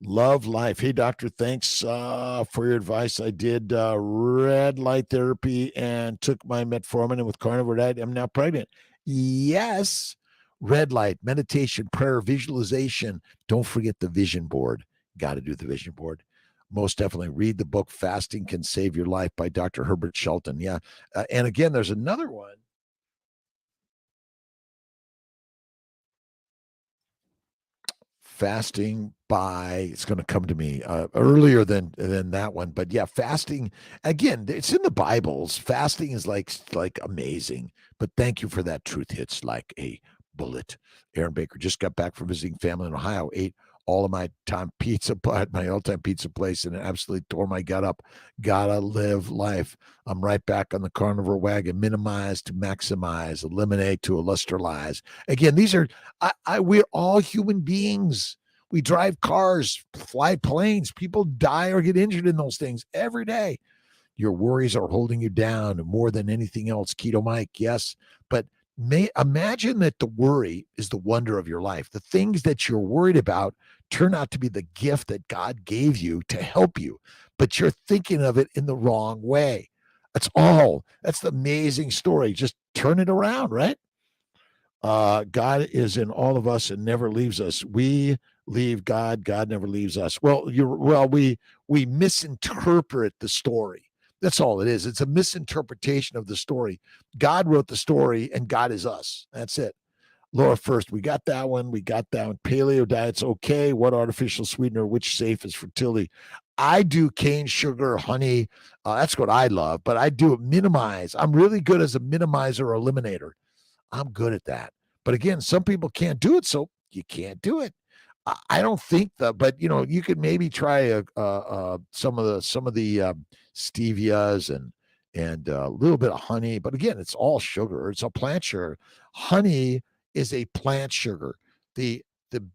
Love life. Hey, doctor, thanks for your advice. I did red light therapy and took my metformin, and with carnivore diet, I'm now pregnant. Yes. Red light, meditation, prayer, visualization. Don't forget the vision board. Got to do the vision board. Most definitely read the book Fasting Can Save Your Life by Dr. Herbert Shelton. Yeah. And again, there's another one. Fasting by, it's going to come to me earlier than that one, but yeah, fasting again, it's in the Bibles. Fasting is like amazing, but thank you for that. Truth hits like a bullet. Aaron Baker just got back from visiting family in Ohio, ate all of my time pizza at my all-time pizza place, and it absolutely tore my gut up. Gotta live life. I'm right back on the carnivore wagon. Minimize to maximize, eliminate to illustralize. Again, these are we're all human beings. We drive cars, fly planes. People die or get injured in those things every day. Your worries are holding you down more than anything else. Keto Mike, yes. But imagine that the worry is the wonder of your life. The things that you're worried about turn out to be the gift that God gave you to help you, but you're thinking of it in the wrong way. That's all. That's the amazing story. Just turn it around, right? God is in all of us and never leaves us. We leave God. God never leaves us. We misinterpret the story. That's all it is. It's a misinterpretation of the story. God wrote the story, and God is us. That's it. Laura first, we got that one. Paleo diet's okay. What artificial sweetener, which safe is fertility? I do cane sugar, honey. That's what I love, but I do minimize. I'm really good as a minimizer or eliminator. I'm good at that. But again, some people can't do it, so you can't do it. I don't think that, but you could maybe try some of the stevias and a little bit of honey. But again, it's all sugar. It's a plant sugar. Honey is a plant sugar. The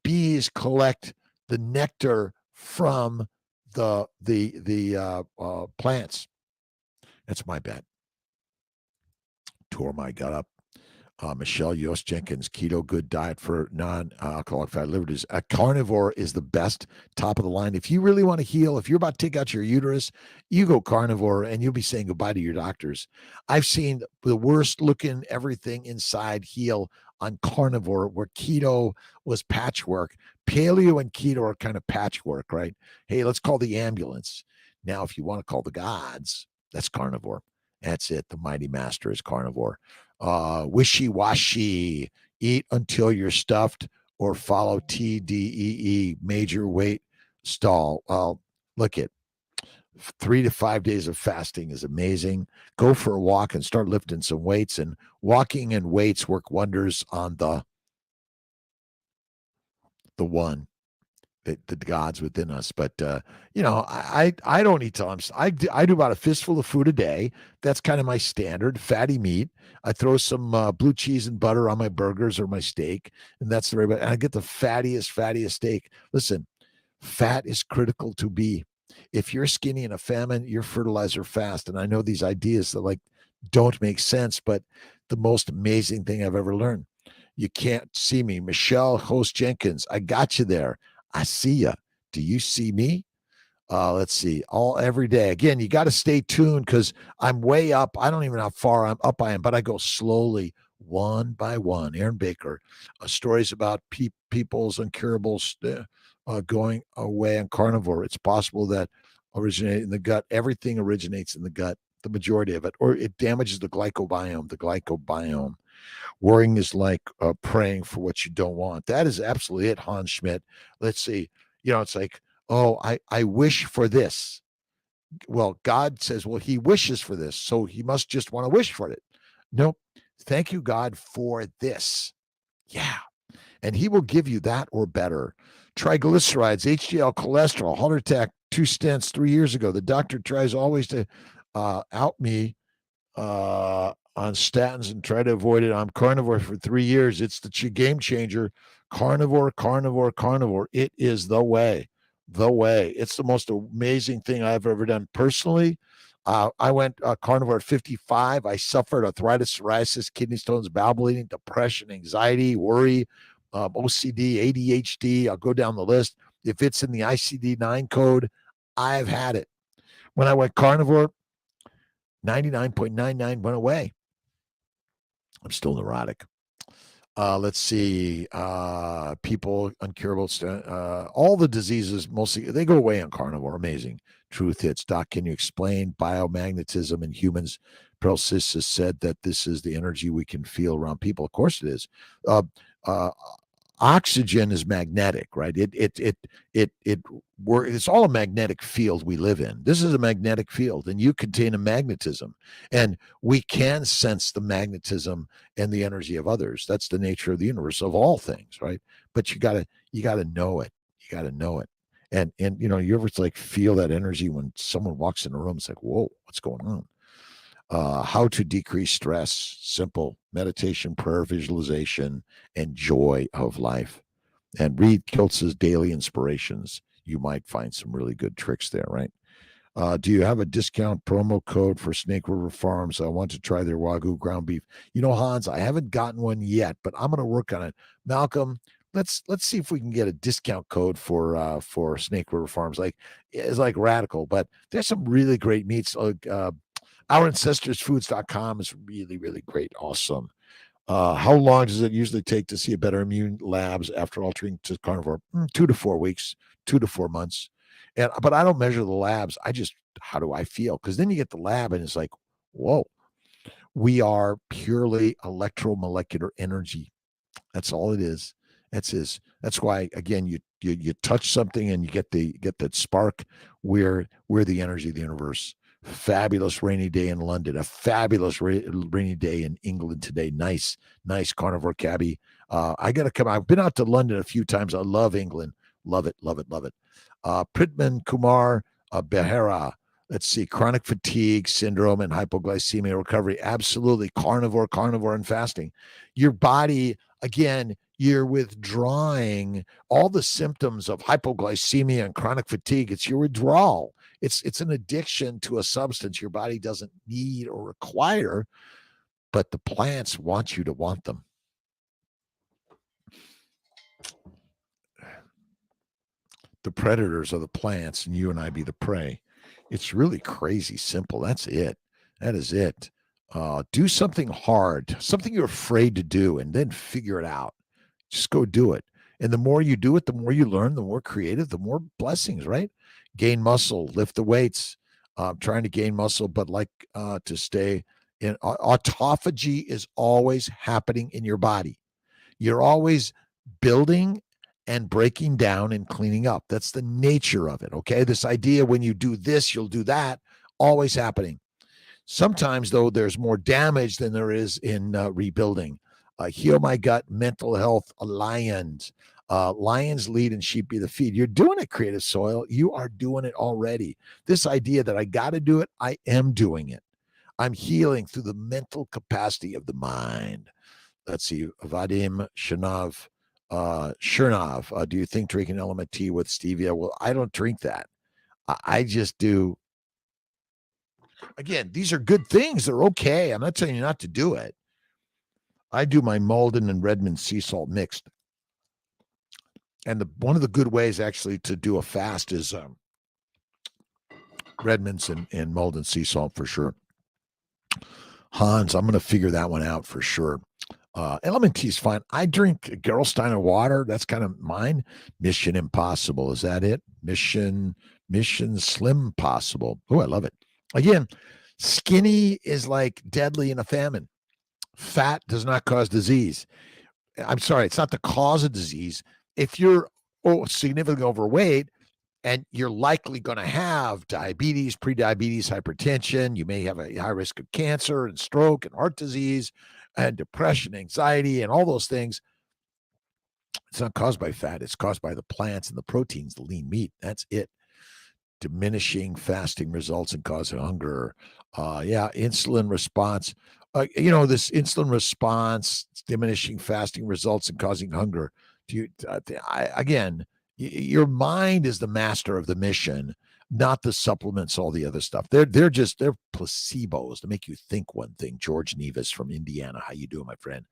bees collect the nectar from the plants. That's my bet. Tore my gut up. Michelle Yost Jenkins, keto, good diet for non-alcoholic fatty liver disease. A carnivore is the best, top of the line. If you really want to heal, if you're about to take out your uterus, you go carnivore and you'll be saying goodbye to your doctors. I've seen the worst looking everything inside heal on carnivore, where keto was patchwork. Paleo and keto are kind of patchwork, right? Hey, let's call the ambulance. Now, if you want to call the gods, that's carnivore. That's it. The mighty master is carnivore. Wishy-washy, eat until you're stuffed, or follow TDEE, major weight stall. Look at 3 to 5 days of fasting is amazing. Go for a walk and start lifting some weights, and walking and weights work wonders on the one, the God's within us. But I don't eat till I do about a fistful of food a day. That's kind of my standard fatty meat. I throw some blue cheese and butter on my burgers or my steak, and that's the right. And I get the fattiest steak. Listen, fat is critical to be. If you're skinny in a famine, you're fertilizer fast. And I know these ideas that don't make sense, but the most amazing thing I've ever learned. You can't see me. Michelle Host Jenkins, I got you there. I see you. Do you see me? Let's see. Every day. Again, you got to stay tuned because I'm way up. I don't even know how far I'm up I am, but I go slowly, one by one. Aaron Baker, stories about people's incurables going away on carnivore. It's possible that originate in the gut. Everything originates in the gut, the majority of it, or it damages the glycobiome. Worrying is like praying for what you don't want. That is absolutely it, Hans Schmidt. Let's see. It's like, oh, I wish for this. Well, God says, well, he wishes for this, so he must just want to wish for it. Nope. Thank you, God, for this. Yeah. And he will give you that or better. Triglycerides, HDL cholesterol, heart attack, 2 stents 3 years ago. The doctor tries always to out me on statins and try to avoid it. I'm carnivore for 3 years. It's the game changer. Carnivore. It is the way. It's the most amazing thing I've ever done personally. I went carnivore at 55. I suffered arthritis, psoriasis, kidney stones, bowel bleeding, depression, anxiety, worry, OCD, ADHD. I'll go down the list. If it's in the ICD-9 code, I've had it. When I went carnivore, 99.99 went away. I'm still neurotic. Let's see. People uncurable. All the diseases, mostly, they go away on carnivore. Amazing. Truth hits. Doc, can you explain biomagnetism in humans? Paralysis said that this is the energy we can feel around people. Of course it is. Oxygen is magnetic, right? It's all a magnetic field we live in. This is a magnetic field, and you contain a magnetism, and we can sense the magnetism and the energy of others. That's the nature of the universe, of all things, right? But you gotta know it. You gotta know it. And you ever feel that energy when someone walks in a room? It's like, whoa, what's going on? How to decrease stress, simple meditation, prayer, visualization, and joy of life. And read Kiltz's daily inspirations. You might find some really good tricks there, right? Do you have a discount promo code for Snake River Farms? I want to try their Wagyu ground beef. Hans, I haven't gotten one yet, but I'm going to work on it. Malcolm, let's see if we can get a discount code for Snake River Farms. It's radical, but there's some really great meats. OurAncestorsFoods.com is really, really great. Awesome. How long does it usually take to see a better immune labs after altering to carnivore? 2 to 4 weeks, 2 to 4 months. But I don't measure the labs. I just, how do I feel? Because then you get the lab and it's like, whoa, we are purely electromolecular energy. That's all it is. That's why, again, you touch something and you get that spark. We're the energy of the universe. Fabulous rainy day in London, a fabulous rainy day in England today. Nice carnivore cabbie. I got to come. I've been out to London a few times. I love England. Love it. Pritman Kumar Behera. Let's see. Chronic fatigue syndrome and hypoglycemia recovery. Absolutely. Carnivore and fasting. Your body, again, you're withdrawing all the symptoms of hypoglycemia and chronic fatigue. It's your withdrawal. It's an addiction to a substance your body doesn't need or require, but the plants want you to want them. The predators are the plants, and you and I be the prey. It's really crazy simple. That's it. That is it. Do something hard, something you're afraid to do, and then figure it out. Just go do it. And the more you do it, the more you learn, the more creative, the more blessings, right? Gain muscle, lift the weights. Trying to gain muscle, but to stay in autophagy is always happening in your body. You're always building and breaking down and cleaning up. That's the nature of it, okay? This idea when you do this, you'll do that, always happening. Sometimes, though, there's more damage than there is in rebuilding. Heal My Gut, Mental Health Alliance. Lions lead and sheep be the feed. You're doing it, Creative Soil. You are doing it already. This idea that I got to do it, I am doing it. I'm healing through the mental capacity of the mind. Let's see, Vadim Shernov. Do you think drinking element tea with stevia? Well, I don't drink that. I just do. Again, these are good things. They're okay. I'm not telling you not to do it. I do my Malden and Redmond sea salt mixed. And one of the good ways actually to do a fast is Redmond's and Malden sea salt for sure. Hans, I'm going to figure that one out for sure. Element tea is fine. I drink Gerolsteiner water. That's kind of mine. Mission Impossible. Is that it? Mission Slim Possible. Oh, I love it. Again, skinny is like deadly in a famine. Fat does not cause disease. I'm sorry, it's not the cause of disease. If you're significantly overweight and you're likely going to have diabetes, prediabetes, hypertension, you may have a high risk of cancer and stroke and heart disease and depression, anxiety, and all those things. It's not caused by fat. It's caused by the plants and the proteins, the lean meat. That's it. Diminishing fasting results and causing hunger. Insulin response. This insulin response, diminishing fasting results and causing hunger. Your mind is the master of the mission, not the supplements, all the other stuff. They're placebos to make you think one thing. George Nevis from Indiana. How you doing, my friend?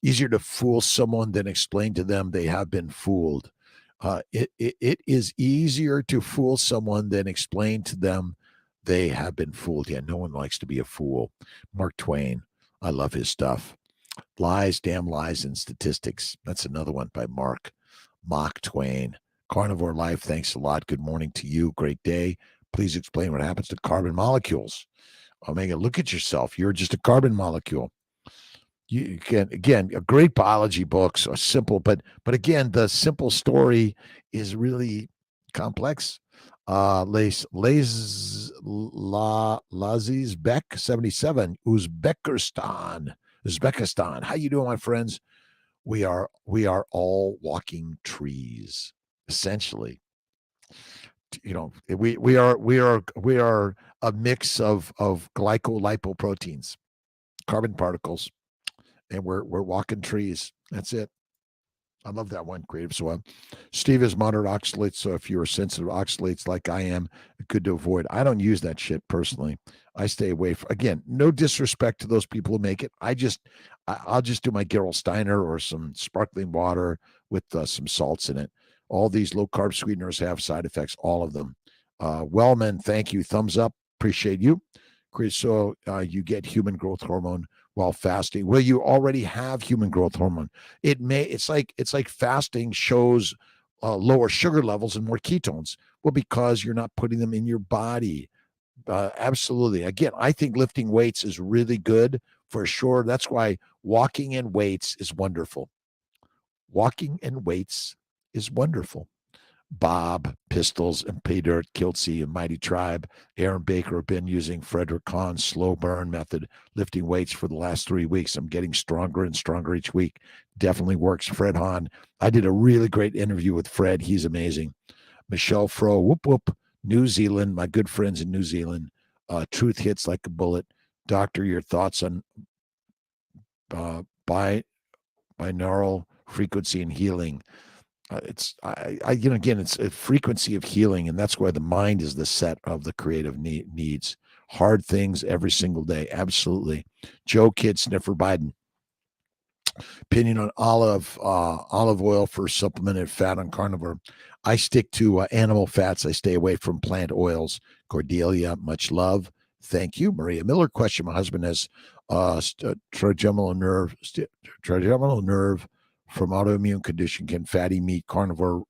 Easier to fool someone than explain to them they have been fooled. It is easier to fool someone than explain to them they have been fooled. Yeah, no one likes to be a fool. Mark Twain. I love his stuff. Lies, Damn Lies, and Statistics. That's another one by Mark Twain. Carnivore Life, thanks a lot. Good morning to you. Great day. Please explain what happens to carbon molecules. Omega, look at yourself. You're just a carbon molecule. You can, again, a great biology books are simple, but again, the simple story is really complex. Lazizbek 77, Uzbekistan. How you doing, my friends? We are all walking trees, essentially. We are a mix of glycolipoproteins, carbon particles, and we're walking trees. That's it. I love that one, Creative Soil. Steve is moderate oxalates, so if you're sensitive to oxalates like I am, good to avoid. I don't use that shit personally. I stay away from, again, no disrespect to those people who make it. I'll just do my Gerolsteiner or some sparkling water with some salts in it. All these low-carb sweeteners have side effects, all of them. Wellman, thank you. Thumbs up. Appreciate you. So you get human growth hormone while fasting. Well, you already have human growth hormone. It's like fasting shows lower sugar levels and more ketones. Well, because you're not putting them in your body. Absolutely. Again, I think lifting weights is really good for sure. That's why walking in weights is wonderful. Walking in weights is wonderful. Bob, Pistols, and Peter Kiltz and Mighty Tribe, Aaron Baker have been using Frederick Kahn's slow burn method, lifting weights for the last 3 weeks. I'm getting stronger and stronger each week. Definitely works. Fred Hahn. I did a really great interview with Fred. He's amazing. Michelle Fro, whoop, whoop. New Zealand, my good friends in New Zealand. Truth hits like a bullet. Doctor, your thoughts on binaural frequency and healing. It's a frequency of healing, and that's why the mind is the set of the creative needs. Hard things every single day. Absolutely. Joe Kid Sniffer Biden. Opinion on olive oil for supplemented fat on carnivore. I stick to animal fats. I stay away from plant oils. Cordelia, much love. Thank you. Maria Miller question. My husband has trigeminal nerve from autoimmune condition. Can fatty meat carnivore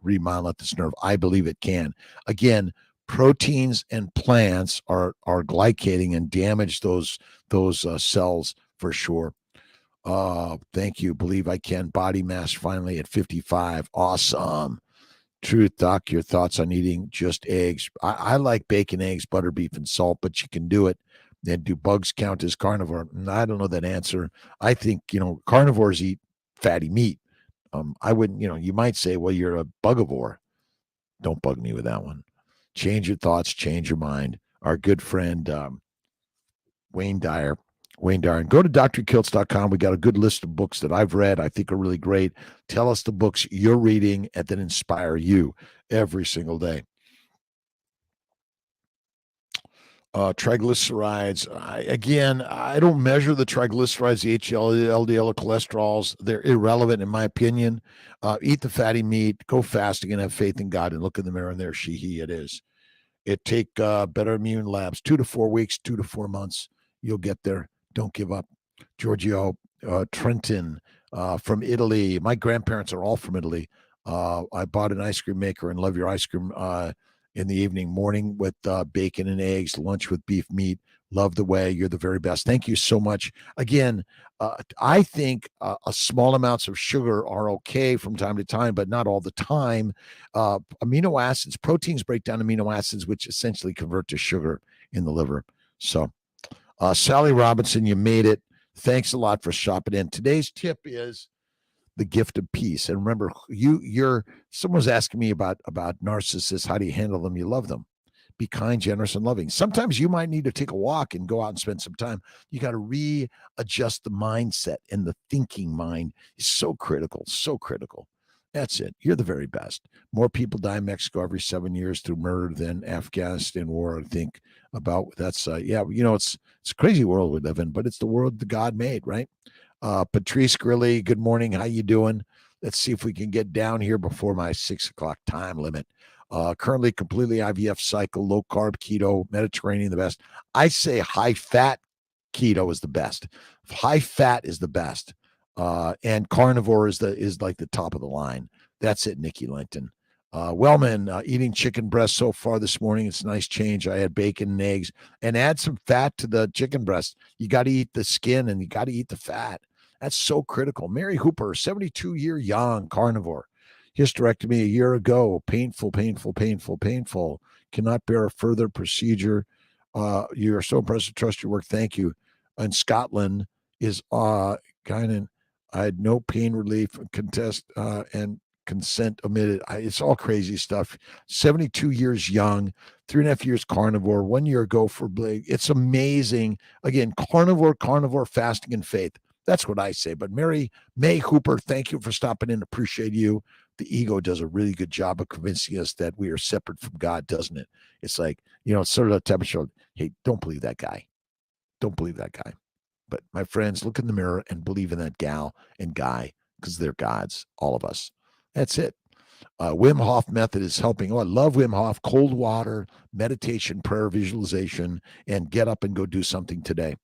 remodel at this nerve? I believe it can. Again, proteins and plants are glycating and damage those cells for sure. Thank you. Believe I can. Body mass finally at 55. Awesome. Truth, Doc, your thoughts on eating just eggs? I like bacon, eggs, butter, beef, and salt, but you can do it. Then do bugs count as carnivore? I don't know that answer. I think, carnivores eat fatty meat. I wouldn't, you might say, well, you're a bugivore. Don't bug me with that one. Change your thoughts, change your mind. Our good friend, Wayne Dyer. Wayne Dyer. And go to drkiltz.com. We got a good list of books that I've read, I think are really great. Tell us the books you're reading and that inspire you every single day. Triglycerides. I don't measure the triglycerides, the HDL, LDL, or cholesterols. They're irrelevant in my opinion. Eat the fatty meat, go fasting, and have faith in God, and look in the mirror, and there she, he, it is. It take Better Immune Labs, 2 to 4 weeks, 2 to 4 months. You'll get there. Don't give up. Giorgio Trenton from Italy. My grandparents are all from Italy. I bought an ice cream maker and love your ice cream in the evening, morning with bacon and eggs, lunch with beef meat. Love the way. You're the very best. Thank you so much. Again, I think small amounts of sugar are okay from time to time, but not all the time. Amino acids, proteins break down amino acids, which essentially convert to sugar in the liver. So, Sally Robinson, you made it. Thanks a lot for shopping in. Today's tip is the gift of peace. And remember, someone's asking me about narcissists. How do you handle them? You love them. Be kind, generous, and loving. Sometimes you might need to take a walk and go out and spend some time. You got to readjust the mindset, and the thinking mind is so critical, so critical. That's it. You're the very best. More people die in Mexico every 7 years through murder than Afghanistan war. I think about that's it's a crazy world we live in, but it's the world that God made, right? Patrice Grilly, good morning. How you doing? Let's see if we can get down here before my 6 o'clock time limit. Currently completely IVF cycle, low carb keto, Mediterranean, the best. I say high fat keto is the best. High fat is the best. And carnivore is like the top of the line. That's it, Nikki Linton. Wellman, eating chicken breast so far this morning. It's a nice change. I had bacon and eggs, and add some fat to the chicken breast. You got to eat the skin and you got to eat the fat. That's so critical. Mary Hooper, 72-year young carnivore. Hysterectomy a year ago. Painful, painful, painful, painful. Cannot bear a further procedure. You are so impressive. Trust your work. Thank you. In Scotland is kind of, I had no pain relief, contest and consent omitted. It's all crazy stuff. 72 years young, 3.5 years carnivore, 1 year ago for Blake. It's amazing. Again, carnivore, fasting, and faith. That's what I say. But May Hooper, thank you for stopping in. Appreciate you. The ego does a really good job of convincing us that we are separate from God, doesn't it? It's like, it's sort of a temperature. Hey, don't believe that guy. Don't believe that guy. But my friends, look in the mirror and believe in that gal and guy, because they're gods, all of us. That's it. Wim Hof method is helping. Oh, I love Wim Hof. Cold water, meditation, prayer, visualization, and get up and go do something today.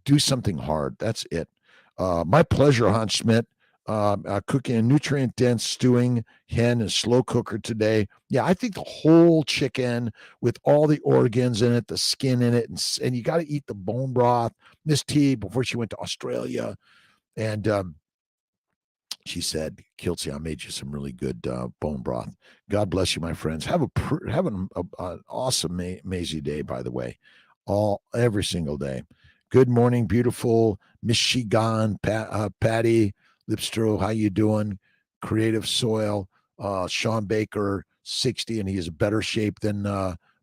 Do something hard. That's it. My pleasure, Hans Schmidt. Cooking a nutrient-dense stewing hen and slow cooker today. Yeah, I think the whole chicken with all the organs in it, the skin in it, and you got to eat the bone broth. Miss T, before she went to Australia, and she said, Kiltz, I made you some really good bone broth. God bless you, my friends. Have an awesome, amazing day, by the way, every single day. Good morning, beautiful Michigan, Patty Lipstro. How you doing? Creative Soil, Sean Baker, 60, and he is in better shape than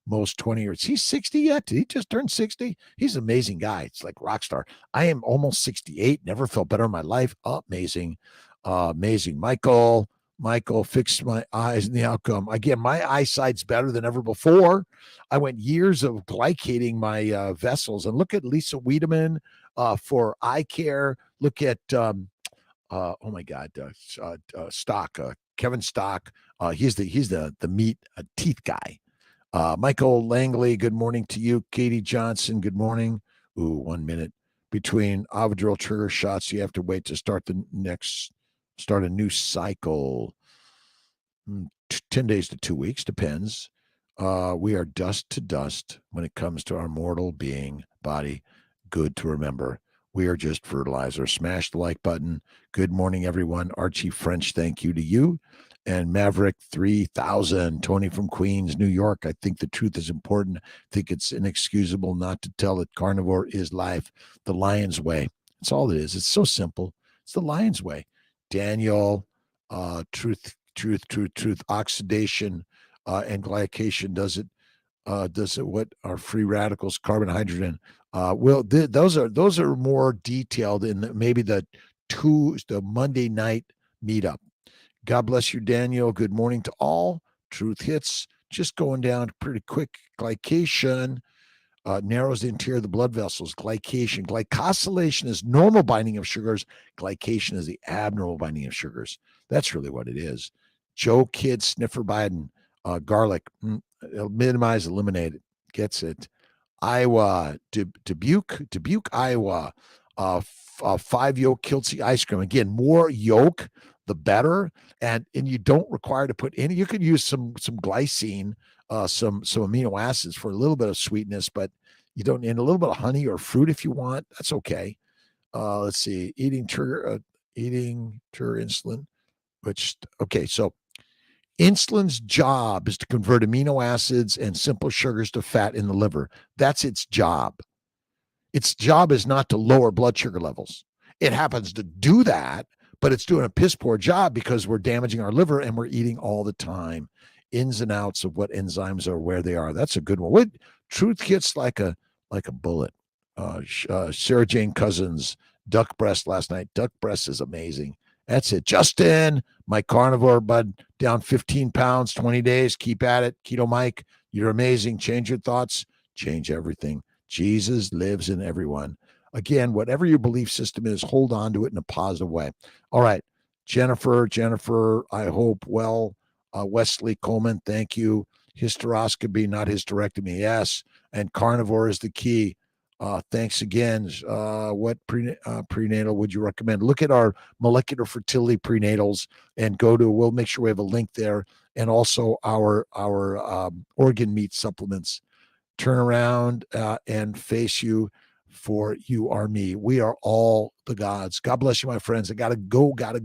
most 20 years. He's 60 yet? Did he just turn 60? He's an amazing guy. It's like rock star. I am almost 68. Never felt better in my life. Amazing. Amazing. Michael, fixed my eyes and the outcome. Again, my eyesight's better than ever before. I went years of glycating my vessels. And look at Lisa Wiedemann for eye care. Look at, oh my God, Stock, Kevin Stock. He's the meat teeth guy. Michael Langley, good morning to you. Katie Johnson, good morning. Ooh, 1 minute. Between Avidril trigger shots, you have to wait to start a new cycle. 10 days to 2 weeks, depends. We are dust to dust when it comes to our mortal being body. Good to remember. We are just fertilizer. Smash the like button. Good morning, everyone. Archie French, thank you to you. And Maverick 3000, Tony from Queens, New York. I think the truth is important. I think it's inexcusable not to tell it. Carnivore is life, the lion's way. That's all it is. It's so simple. It's the lion's way. Daniel, truth. Oxidation and glycation does it. What are free radicals? Carbon, hydrogen. Those are more detailed in maybe the Monday night meetup. God bless you, Daniel. Good morning to all. Truth hits. Just going down pretty quick. Glycation narrows the interior of the blood vessels. Glycation. Glycosylation is normal binding of sugars. Glycation is the abnormal binding of sugars. That's really what it is. Joe Kid Sniffer Biden. Garlic. Minimize, eliminate it. Gets it. Iowa, Dubuque, Iowa. 5 yolk Kiltz ice cream. Again, more yolk, the better. And you don't require to put any. You could use some glycine, some amino acids for a little bit of sweetness, but you don't. And a little bit of honey or fruit if you want. That's okay. Let's see. Eating trigger insulin. So insulin's job is to convert amino acids and simple sugars to fat in the liver. That's its job. Its job is not to lower blood sugar levels. It happens to do that, but it's doing a piss poor job because we're damaging our liver and we're eating all the time. Ins and outs of what enzymes are, where they are. That's a good one. What truth hits like a bullet. Sarah Jane Cousins, duck breast last night. Duck breast is amazing. That's it. Justin, my carnivore bud, down 15 pounds, 20 days. Keep at it. Keto Mike, you're amazing. Change your thoughts. Change everything. Jesus lives in everyone. Again, whatever your belief system is, hold on to it in a positive way. All right. Jennifer, I hope well. Wesley Coleman, thank you. Hysteroscopy, not hysterectomy. Yes. And carnivore is the key. Thanks again. What prenatal would you recommend? Look at our molecular fertility prenatals and we'll make sure we have a link there. And also our organ meat supplements. Turn around and face you, for you are me. We are all the gods. God bless you, my friends. I gotta go.